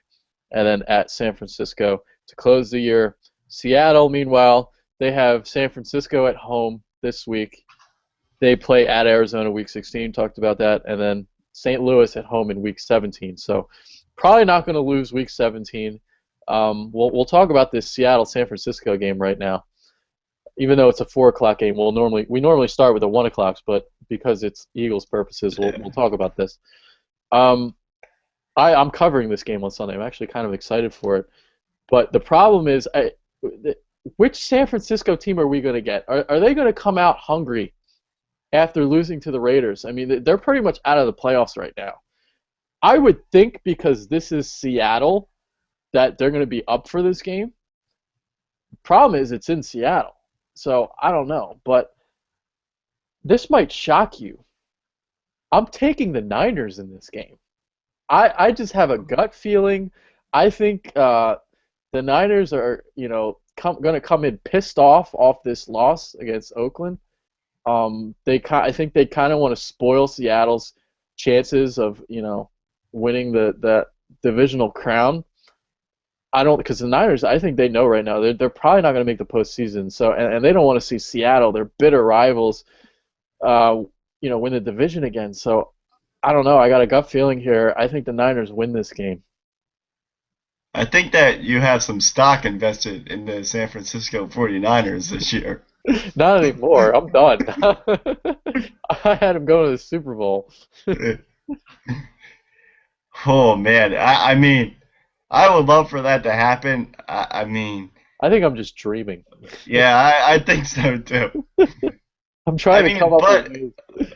and then at San Francisco to close the year. Seattle, meanwhile, they have San Francisco at home this week. They play at Arizona week 16, talked about that, and then St. Louis at home in week 17. So probably not going to lose week 17. We'll talk about this Seattle San Francisco game right now. Even though it's a 4 o'clock game, we normally start with the 1 o'clocks, but because it's Eagles purposes, we'll talk about this. Um, I'm covering this game on Sunday. I'm actually kind of excited for it. But the problem is, which San Francisco team are we going to get? Are they going to come out hungry after losing to the Raiders? I mean, they're pretty much out of the playoffs right now. I would think because this is Seattle that they're going to be up for this game. Problem is, it's in Seattle. So I don't know. But this might shock you. I'm taking the Niners in this game. I just have a gut feeling. I think the Niners are, going to come in pissed off this loss against Oakland. I think they kind of want to spoil Seattle's chances of, winning the divisional crown. I don't because the Niners, I think they know right now they're probably not going to make the postseason. So and they don't want to see Seattle, their bitter rivals, uh, win the division again. So I don't know. I got a gut feeling here. I think the Niners win this game. I think that you have some stock invested in the San Francisco 49ers this year. Not anymore. I'm done. I had them going to the Super Bowl. Oh man, I mean, I would love for that to happen. I mean, I think I'm just dreaming. yeah, I think so too. I'm I trying to come mean, up with but news.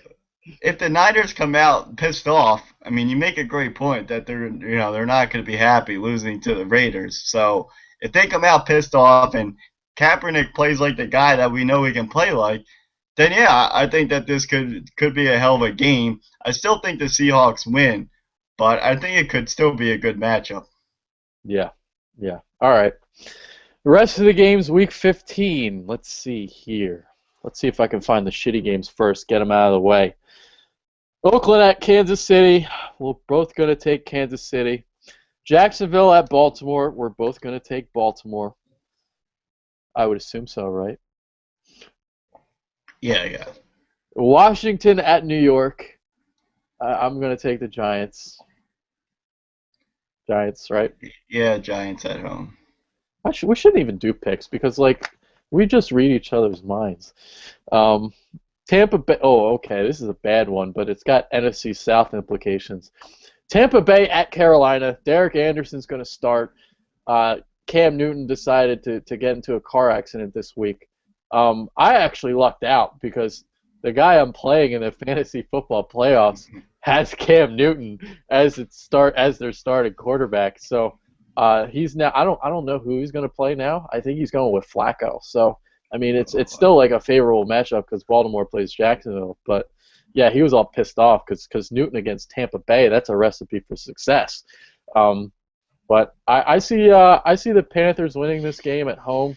if the Niners come out pissed off, I mean, you make a great point that they're not going to be happy losing to the Raiders. So if they come out pissed off and Kaepernick plays like the guy that we know he can play like, then yeah, I think that this could be a hell of a game. I still think the Seahawks win, but I think it could still be a good matchup. Yeah, yeah. All right. The rest of the games, week 15. Let's see here. Let's see if I can find the shitty games first. Get them out of the way. Oakland at Kansas City. We're both going to take Kansas City. Jacksonville at Baltimore. We're both going to take Baltimore. I would assume so, right? Yeah, yeah, Washington at New York. I'm going to take the Giants. Giants, right? yeah. Giants at home. We shouldn't even do picks because, like, we just read each other's minds. Um, Tampa Bay. Oh, okay. This is a bad one, but it's got NFC South implications. Tampa Bay at Carolina. Derek Anderson's going to start. Cam Newton decided to get into a car accident this week. I actually lucked out because the guy I'm playing in the fantasy football playoffs has Cam Newton as their starting quarterback. So he's now I don't know who he's going to play now. I think he's going with Flacco. So I mean it's still like a favorable matchup because Baltimore plays Jacksonville, but yeah, he was all pissed off because Newton against Tampa Bay, that's a recipe for success. Um, but I see the Panthers winning this game at home.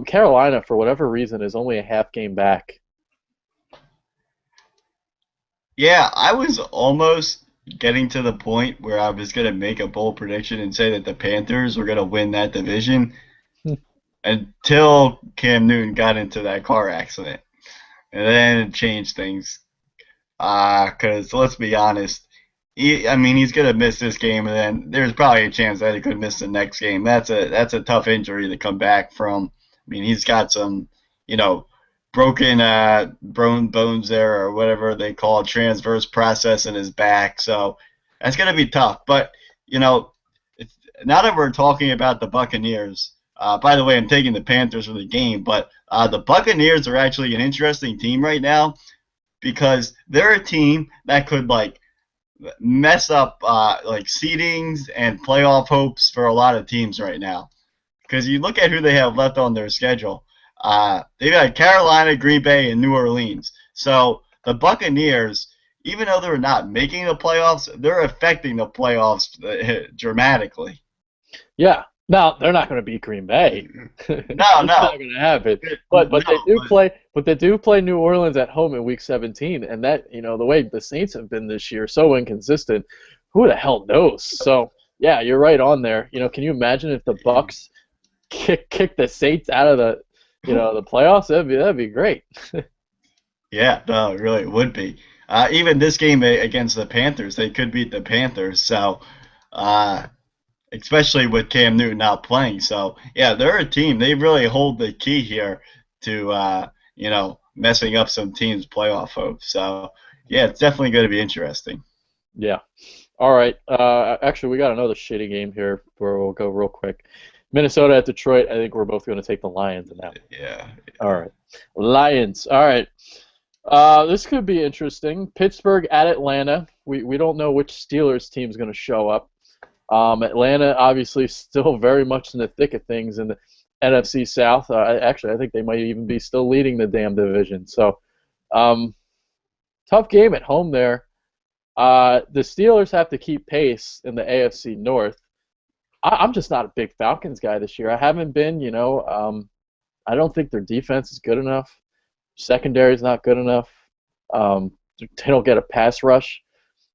Carolina, for whatever reason, is only a half game back. Yeah, I was almost getting to the point where I was going to make a bold prediction and say that the Panthers were going to win that division until Cam Newton got into that car accident. And then it changed things. Because let's be honest, I mean, he's going to miss this game, and then there's probably a chance that he could miss the next game. That's a tough injury to come back from. I mean, he's got some, you know, broken bones there or whatever they call it, transverse process in his back. So that's going to be tough. But you know, it's, now that we're talking about the Buccaneers, by the way, I'm taking the Panthers for the game, but the Buccaneers are actually an interesting team right now because they're a team that could like mess up like seedings and playoff hopes for a lot of teams right now. Because you look at who they have left on their schedule. They've got Carolina, Green Bay, and New Orleans. So the Buccaneers, even though they're not making the playoffs, they're affecting the playoffs dramatically. Yeah. Now they're not going to beat Green Bay. No, It's no, not going to happen. But they no, do but play. But they do play New Orleans at home in Week 17, and that the way the Saints have been this year, so inconsistent. Who the hell knows? So yeah, you're right on there. Can you imagine if the Bucks kick the Saints out of the playoffs? That'd be great. yeah, no, it really would be. Even this game against the Panthers, they could beat the Panthers. So, uh, especially with Cam Newton not playing. So, yeah, they're a team. They really hold the key here to, messing up some teams' playoff hopes. So, yeah, it's definitely going to be interesting. Yeah. All right. Actually, we got another shitty game here where we'll go real quick. Minnesota at Detroit. I think we're both going to take the Lions in that one. Yeah. All right. Lions. All right. This could be interesting. Pittsburgh at Atlanta. We don't know which Steelers team is going to show up. Atlanta obviously still very much in the thick of things in the NFC South. Actually, I think they might even be still leading the damn division. So, um, tough game at home there. The Steelers have to keep pace in the AFC North. I'm just not a big Falcons guy this year. I haven't been. I don't think their defense is good enough. Secondary is not good enough. They don't get a pass rush.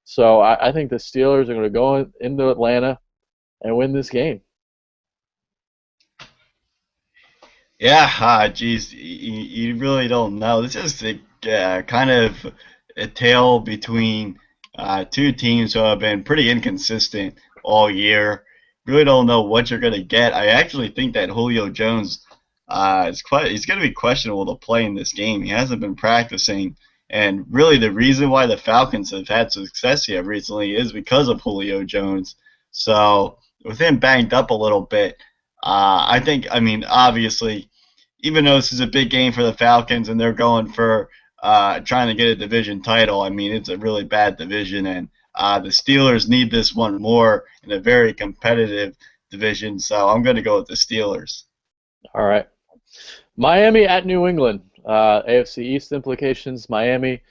So I think the Steelers are going to go into Atlanta and win this game. Yeah, geez, you really don't know. This is kind of a tale between two teams who have been pretty inconsistent all year. Really don't know what you're going to get. I actually think that Julio Jones he's going to be questionable to play in this game. He hasn't been practicing, and really the reason why the Falcons have had success here recently is because of Julio Jones. So with him banged up a little bit, I mean, obviously, even though this is a big game for the Falcons and they're going for trying to get a division title, I mean, it's a really bad division, and the Steelers need this one more in a very competitive division. So I'm going to go with the Steelers. All right. Miami at New England. AFC East implications. Miami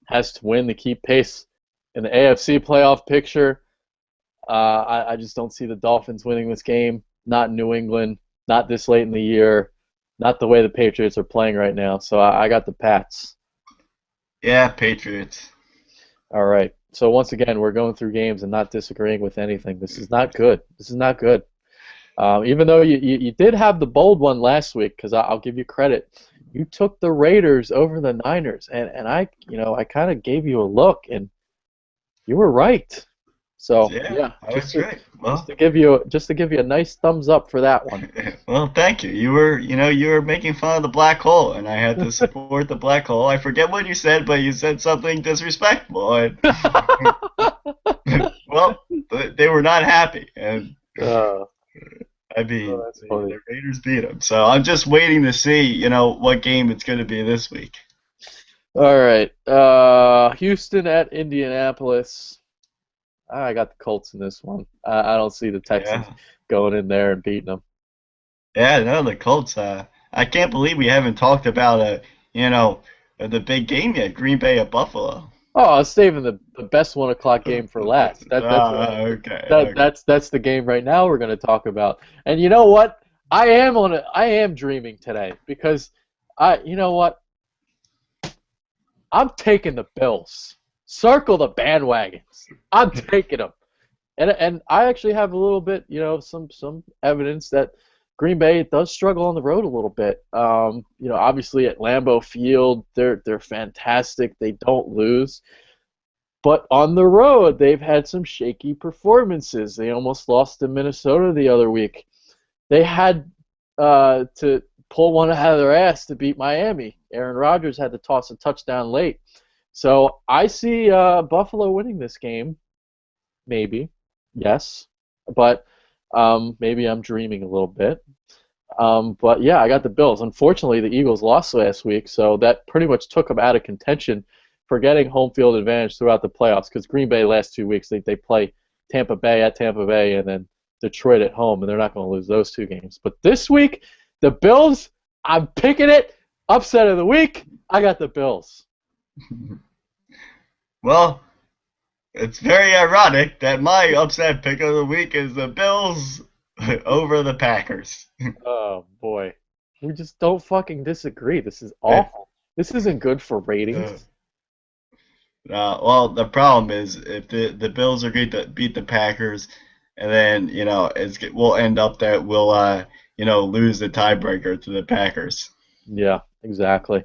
has to win to keep pace in the AFC playoff picture. I just don't see the Dolphins winning this game. Not in New England. Not this late in the year. Not the way the Patriots are playing right now. So I got the Pats. Yeah, Patriots. All right. So once again, we're going through games and not disagreeing with anything. This is not good. This is not good. Even though you did have the bold one last week, because I'll give you credit, you took the Raiders over the Niners, and I kind of gave you a look, and you were right. So Yeah, yeah, that was great. just Well, to give you a nice thumbs up for that one. well, thank you. You were making fun of the black hole, and I had to support the black hole. I forget what you said, but you said something disrespectful. And, well, they were not happy, and uh, I mean, that's the funny. Raiders beat them. So I'm just waiting to see, what game it's going to be this week. All right, Houston at Indianapolis. I got the Colts in this one. I don't see the Texans Yeah, going in there and beating them. yeah. No, the Colts. I can't believe we haven't talked about the big game yet. Green Bay at Buffalo. Oh, I was saving the best 1 o'clock game for last. Okay, okay. That's the game right now we're going to talk about. And you know what? I am dreaming today because you know what? I'm taking the Bills. Circle the bandwagons. I'm taking them. And I actually have a little bit, some evidence that Green Bay does struggle on the road a little bit. Obviously at Lambeau Field, they're fantastic. They don't lose. But on the road, they've had some shaky performances. They almost lost to Minnesota the other week. They had to pull one out of their ass to beat Miami. Aaron Rodgers had to toss a touchdown late. So I see Buffalo winning this game, maybe. Yes. But maybe I'm dreaming a little bit. But yeah, I got the Bills. Unfortunately, the Eagles lost last week, so that pretty much took them out of contention for getting home field advantage throughout the playoffs because Green Bay last 2 weeks they play Tampa Bay at Tampa Bay and then Detroit at home, and they're not going to lose those 2 games. But this week, the Bills, I'm picking it. Upset of the week, I got the Bills. Well, it's very ironic that my upset pick of the week is the Bills over the Packers. Oh boy, we just don't fucking disagree. This is awful. This isn't good for Uh, ratings. well, the problem is if the Bills are going to beat the Packers, and then we'll end up that we'll lose the tiebreaker to the Packers. Yeah, exactly.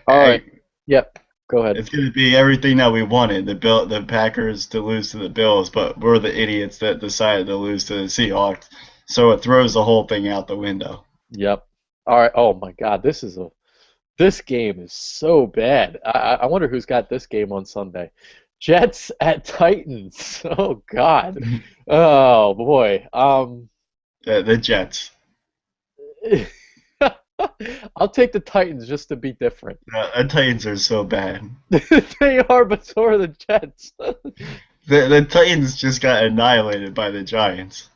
All right. I, Yep. Go ahead. it's going to be everything that we wanted the Packers to lose to the Bills, but we're the idiots that decided to lose to the Seahawks, so it throws the whole thing out the window. Yep. All right. Oh my God, this game is so bad. I wonder who's got this game on Sunday. Jets at Titans. Oh God. Oh boy. The Jets. I'll take the Titans just to be different. The Titans are so bad. They are, but so are the Jets. The Titans just got annihilated by the Giants.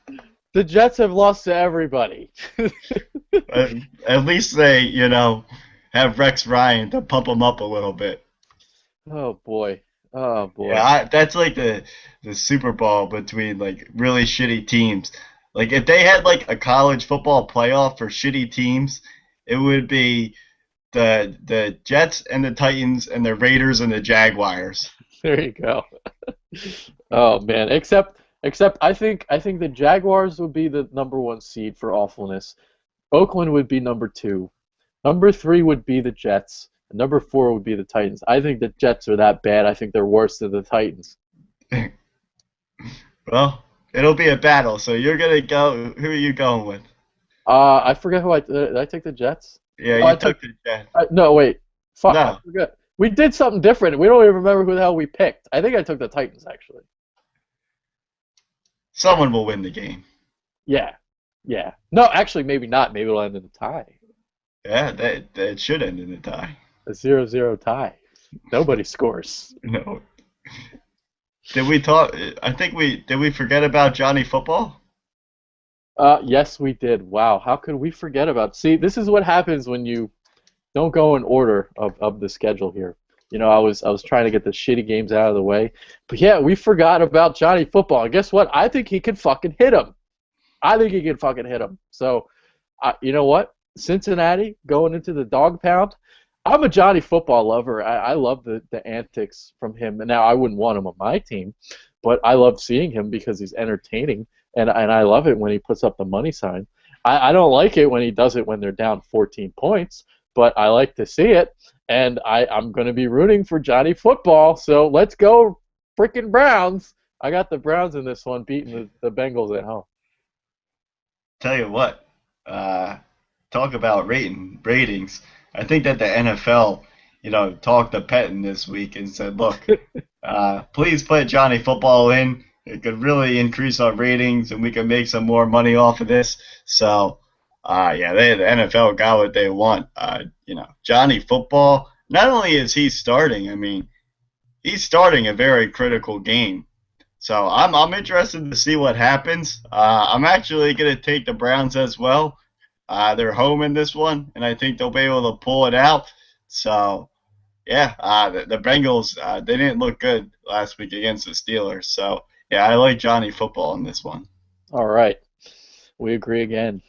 The Jets have lost to everybody. At least they, have Rex Ryan to pump them up a little bit. Oh boy. Oh boy. Yeah, that's like the Super Bowl between like really shitty teams. Like if they had like a college football playoff for shitty teams, it would be the Jets and the Titans and the Raiders and the Jaguars. There you go. Oh man. Except I think the Jaguars would be the number one seed for awfulness. Oakland would be number two. Number three would be the Jets. And number four would be the Titans. I think the Jets are that bad. I think they're worse than the Titans. Well, it'll be a battle. So you're gonna go. Who are you going with? I forget who did I take the Jets? Yeah, No, you took the Jets. no, wait. Fuck, I No, forgot. We did something different. We don't even remember who the hell we picked. I think I took the Titans actually. someone will win the game. Yeah. Yeah. No, actually maybe not. Maybe it'll end in a tie. Yeah, that should end in a tie. A 0-0 tie. Nobody scores. No. Did we talk? I think we did. We forget about Johnny Football. Yes, we did. Wow, how could we forget about? See, this is what happens when you don't go in order of the schedule here. I was trying to get the shitty games out of the way, but yeah, we forgot about Johnny Football. And guess what? I think he can fucking hit him. I think he can fucking hit him. So, you know what? Cincinnati going into the dog pound. I'm a Johnny Football lover. I love the antics from him. And now I wouldn't want him on my team, but I love seeing him because he's entertaining, and I love it when he puts up the money sign. I don't like it when he does it when they're down 14 points, but I like to see it, and I'm going to be rooting for Johnny Football. So let's go, freaking Browns! I got the Browns in this one, beating the Bengals at home. Tell you what, uh, talk about ratings. I think that the NFL, talked to Pettin this week and said, look, please put Johnny Football in. It could really increase our ratings and we can make some more money off of this. So, yeah, the NFL got what they want. Johnny Football, not only is he starting, I mean, he's starting a very critical game. So I'm interested to see what happens. I'm actually going to take the Browns as well. They're home in this one, and I think they'll be able to pull it out. So, yeah, the Bengals, they didn't look good last week against the Steelers. So, yeah, I like Johnny Football in this one. All right, we agree again.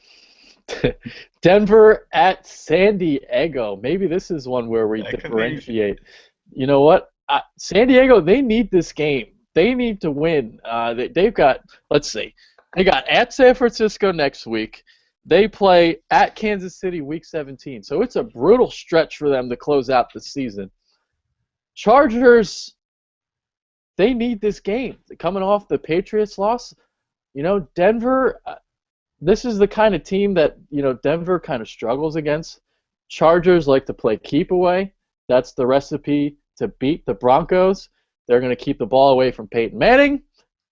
Denver at San Diego. Maybe this is one where we That could be. differentiate. You know what? San Diego, they need this game. They need to win. They've got, let's see, they got at San Francisco next week. They play at Kansas City week 17. So it's a brutal stretch for them to close out the season. Chargers, they need this game. Coming off the Patriots loss, Denver, this is the kind of team that, Denver kind of struggles against. Chargers like to play keep away. That's the recipe to beat the Broncos. They're going to keep the ball away from Peyton Manning.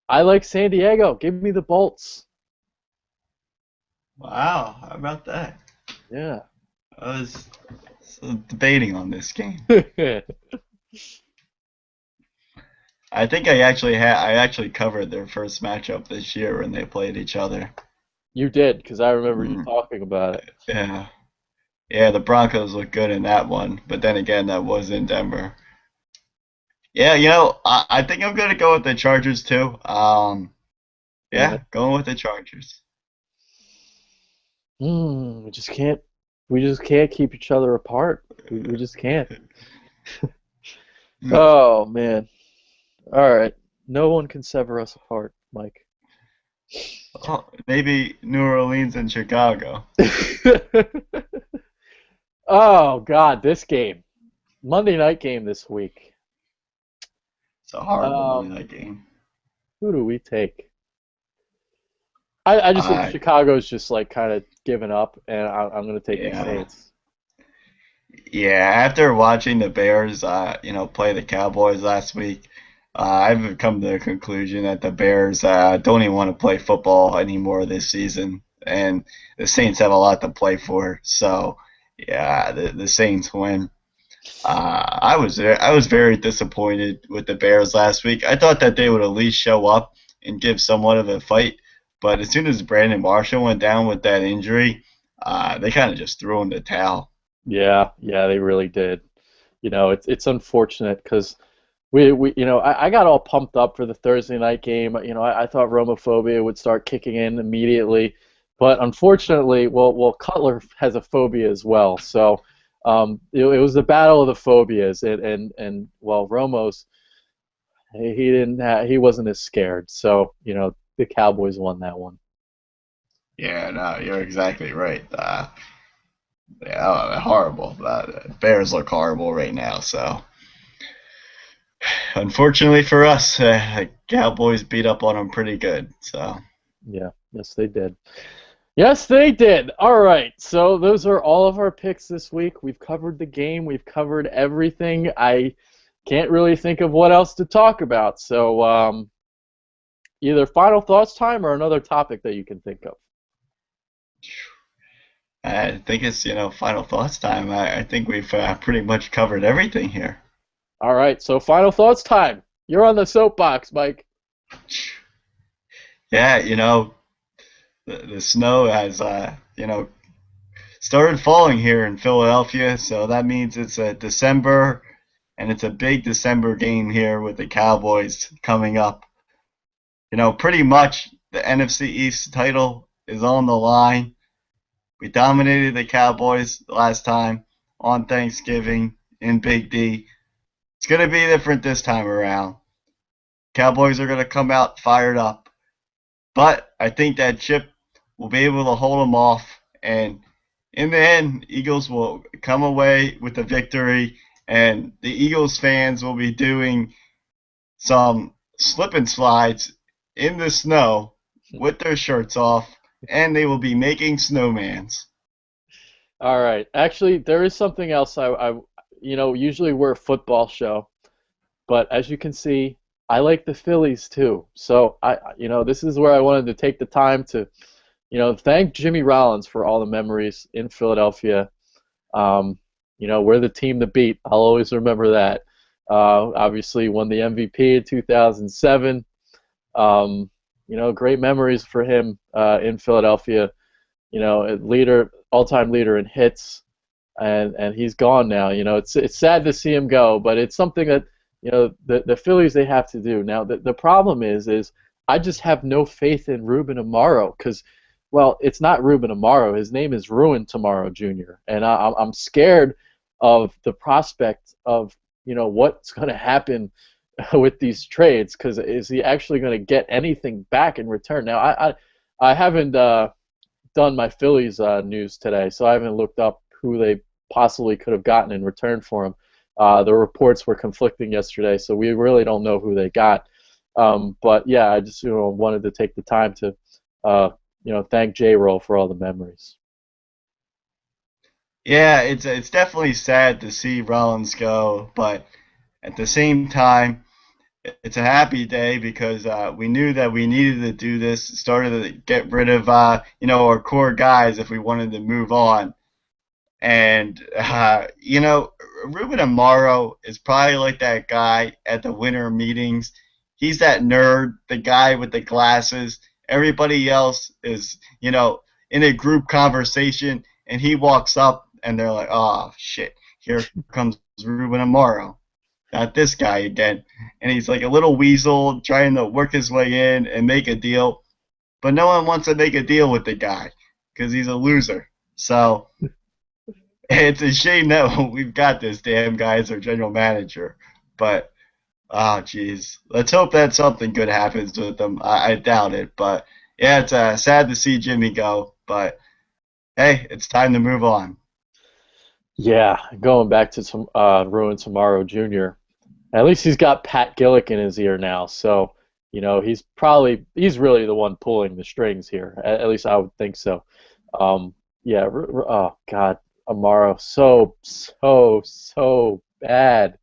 I like San Diego. Give me the Bolts. Wow, how about that? Yeah. I was debating on this game. I think I actually covered their first matchup this year when they played each other. You did, because I remember you Mm, talking about it. yeah, yeah, the Broncos looked good in that one, but then again, that was in Denver. Yeah, I think I'm gonna go with the Chargers too. Yeah. Yeah, going with the Chargers. We just can't. We just can't keep each other apart. We just can't. Oh man. All right. No one can sever us apart, Mike. Oh, maybe New Orleans and Chicago. Oh God, this game. Monday night game this week. It's a horrible Monday Um, night game. who do we take? I just think Uh, Chicago's just like kind of given up, and I'm going to take the yeah, Saints. yeah. After watching the Bears, play the Cowboys last week, I've come to the conclusion that the Bears don't even want to play football anymore this season, and the Saints have a lot to play for. So, yeah, the Saints win. I was very disappointed with the Bears last week. I thought that they would at least show up and give somewhat of a fight, but as soon as Brandon Marshall went down with that injury, they kind of just threw in the towel. Yeah, yeah, they really did. It's unfortunate because I got all pumped up for the Thursday night game. I thought Romophobia would start kicking in immediately, but unfortunately, well, Cutler has a phobia as well. So it was the battle of the phobias, and well, Romo's he wasn't as scared. So the Cowboys won that one. Yeah, no, you're exactly right. Yeah, horrible. Bears look horrible right now. So, unfortunately for us, Cowboys beat up on them pretty good. So, Yeah, yes, they did. Yes, they did. All right. So those are all of our picks this week. We've covered the game. We've covered everything. I can't really think of what else to talk about. So either final thoughts time or another topic that you can think of. I think it's final thoughts time. I think we've pretty much covered everything here. All right. So final thoughts time. You're on the soapbox, Mike. Yeah, the snow has started falling here in Philadelphia, so that means it's a December, and it's a big December game here with the Cowboys coming up. Pretty much the NFC East title is on the line. We dominated the Cowboys last time on Thanksgiving in Big D. It's going to be different this time around. Cowboys are going to come out fired up. But I think that Chip will be able to hold them off. And in the end, Eagles will come away with the victory. And the Eagles fans will be doing some slip and slides in the snow with their shirts off. And they will be making snowmans. All right. Actually, there is something else. Usually we're a football show, but as you can see, I like the Phillies too. So this is where I wanted to take the time to thank Jimmy Rollins for all the memories in Philadelphia. Um, we're the team to beat. I'll always remember that. Obviously, won the MVP in 2007. Great memories for him in Philadelphia. All-time leader in hits, and he's gone now. It's sad to see him go, but it's something that the Phillies they have to do. Now the problem is I just have no faith in Ruben Amaro because, well, it's not Ruben Amaro. His name is Ruin Tomorrow Jr. And I'm scared of the prospect of what's going to happen with these trades because is he actually going to get anything back in return? Now I haven't done my Phillies news today, so I haven't looked up who they possibly could have gotten in return for him. The reports were conflicting yesterday, so we really don't know who they got. But yeah, I just wanted to take the time to thank J. Roll for all the memories. Yeah, it's definitely sad to see Rollins go, but at the same time, it's a happy day because we knew that we needed to do this. Started to get rid of our core guys if we wanted to move on. And Ruben Amaro is probably like that guy at the winter meetings. He's that nerd, the guy with the glasses. Everybody else is, in a group conversation, and he walks up, and they're like, "Oh shit, here comes Ruben Amaro, not this guy again." And he's like a little weasel trying to work his way in and make a deal, but no one wants to make a deal with the guy because he's a loser. So it's a shame that we've got this damn guy as our general manager. But, oh, jeez. Let's hope that something good happens with him. I doubt it. But, yeah, it's sad to see Jimmy go. But, hey, it's time to move on. Yeah, going back to some Ruin Tomorrow Jr. At least he's got Pat Gillick in his ear now, so he's really the one pulling the strings here. At least I would think so. Yeah. Oh God, Amaro, so bad.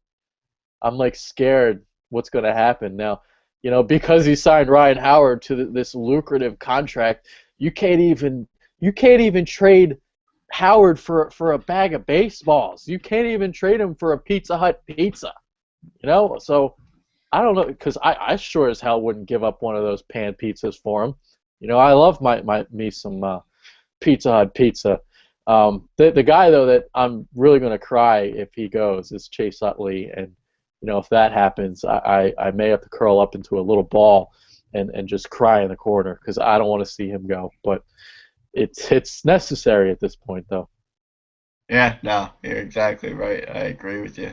I'm like scared what's going to happen now. Because he signed Ryan Howard to this lucrative contract, you can't even you can't even trade Howard for a bag of baseballs. You can't even trade him for a Pizza Hut pizza. So I don't know, because I sure as hell wouldn't give up one of those pan pizzas for him. I love me some Pizza Hut pizza. The guy though that I'm really gonna cry if he goes is Chase Utley, and if that happens, I may have to curl up into a little ball and just cry in the corner because I don't want to see him go. But it's necessary at this point though. Yeah, no, you're exactly right. I agree with you.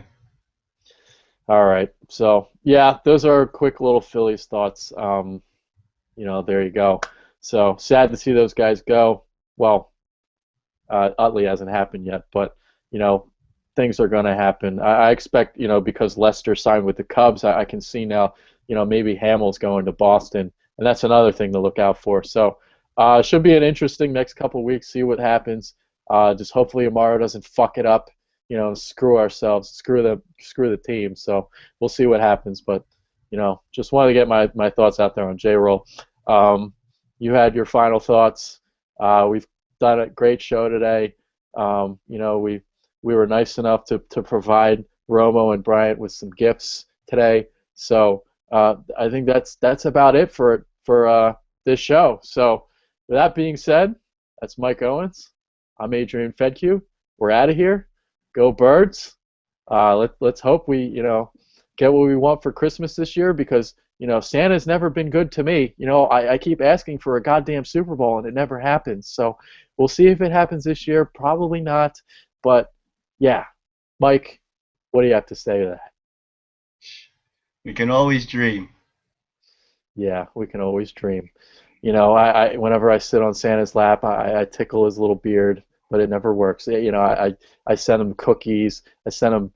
All right, so yeah, those are quick little Phillies thoughts. There you go. So sad to see those guys go. Well, Utley hasn't happened yet, but you know things are going to happen. I expect because Lester signed with the Cubs, I can see now maybe Hamill's going to Boston, and that's another thing to look out for. So should be an interesting next couple of weeks. See what happens. Just hopefully Amaro doesn't fuck it up. Screw ourselves, screw the team. So we'll see what happens. But just wanted to get my thoughts out there on J-Roll. You had your final thoughts. We've done a great show today. We were nice enough to provide Romo and Bryant with some gifts today. So I think that's about it for this show. So with that being said, that's Mike Owens. I'm Adrian Fedke. We're out of here. Go Birds. Let's hope we get what we want for Christmas this year, because Santa's never been good to me. I keep asking for a goddamn Super Bowl and it never happens. So we'll see if it happens this year. Probably not. But yeah, Mike, what do you have to say to that? We can always dream. Yeah, we can always dream. Whenever I sit on Santa's lap, I tickle his little beard, but it never works. I send him cookies. I send him,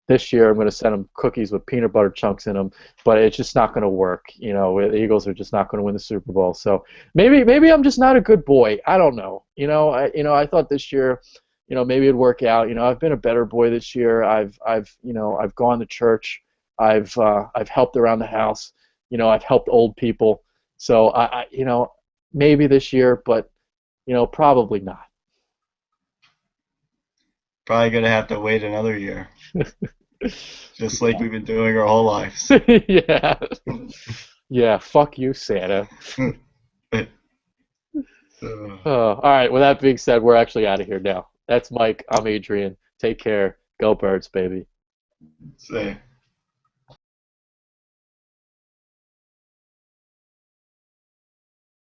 this year I'm going to send him cookies with peanut butter chunks in them, but it's just not going to work. The Eagles are just not going to win the Super Bowl. So maybe I'm just not a good boy. I don't know. I thought this year, maybe it'd work out. I've been a better boy this year. I've gone to church. I've helped around the house. I've helped old people. So maybe this year, but probably not. Probably gonna have to wait another year, just like we've been doing our whole lives. Yeah. Yeah, fuck you, Santa. All right, with that being said, we're actually out of here now. That's Mike. I'm Adrian. Take care. Go Birds, baby. Say.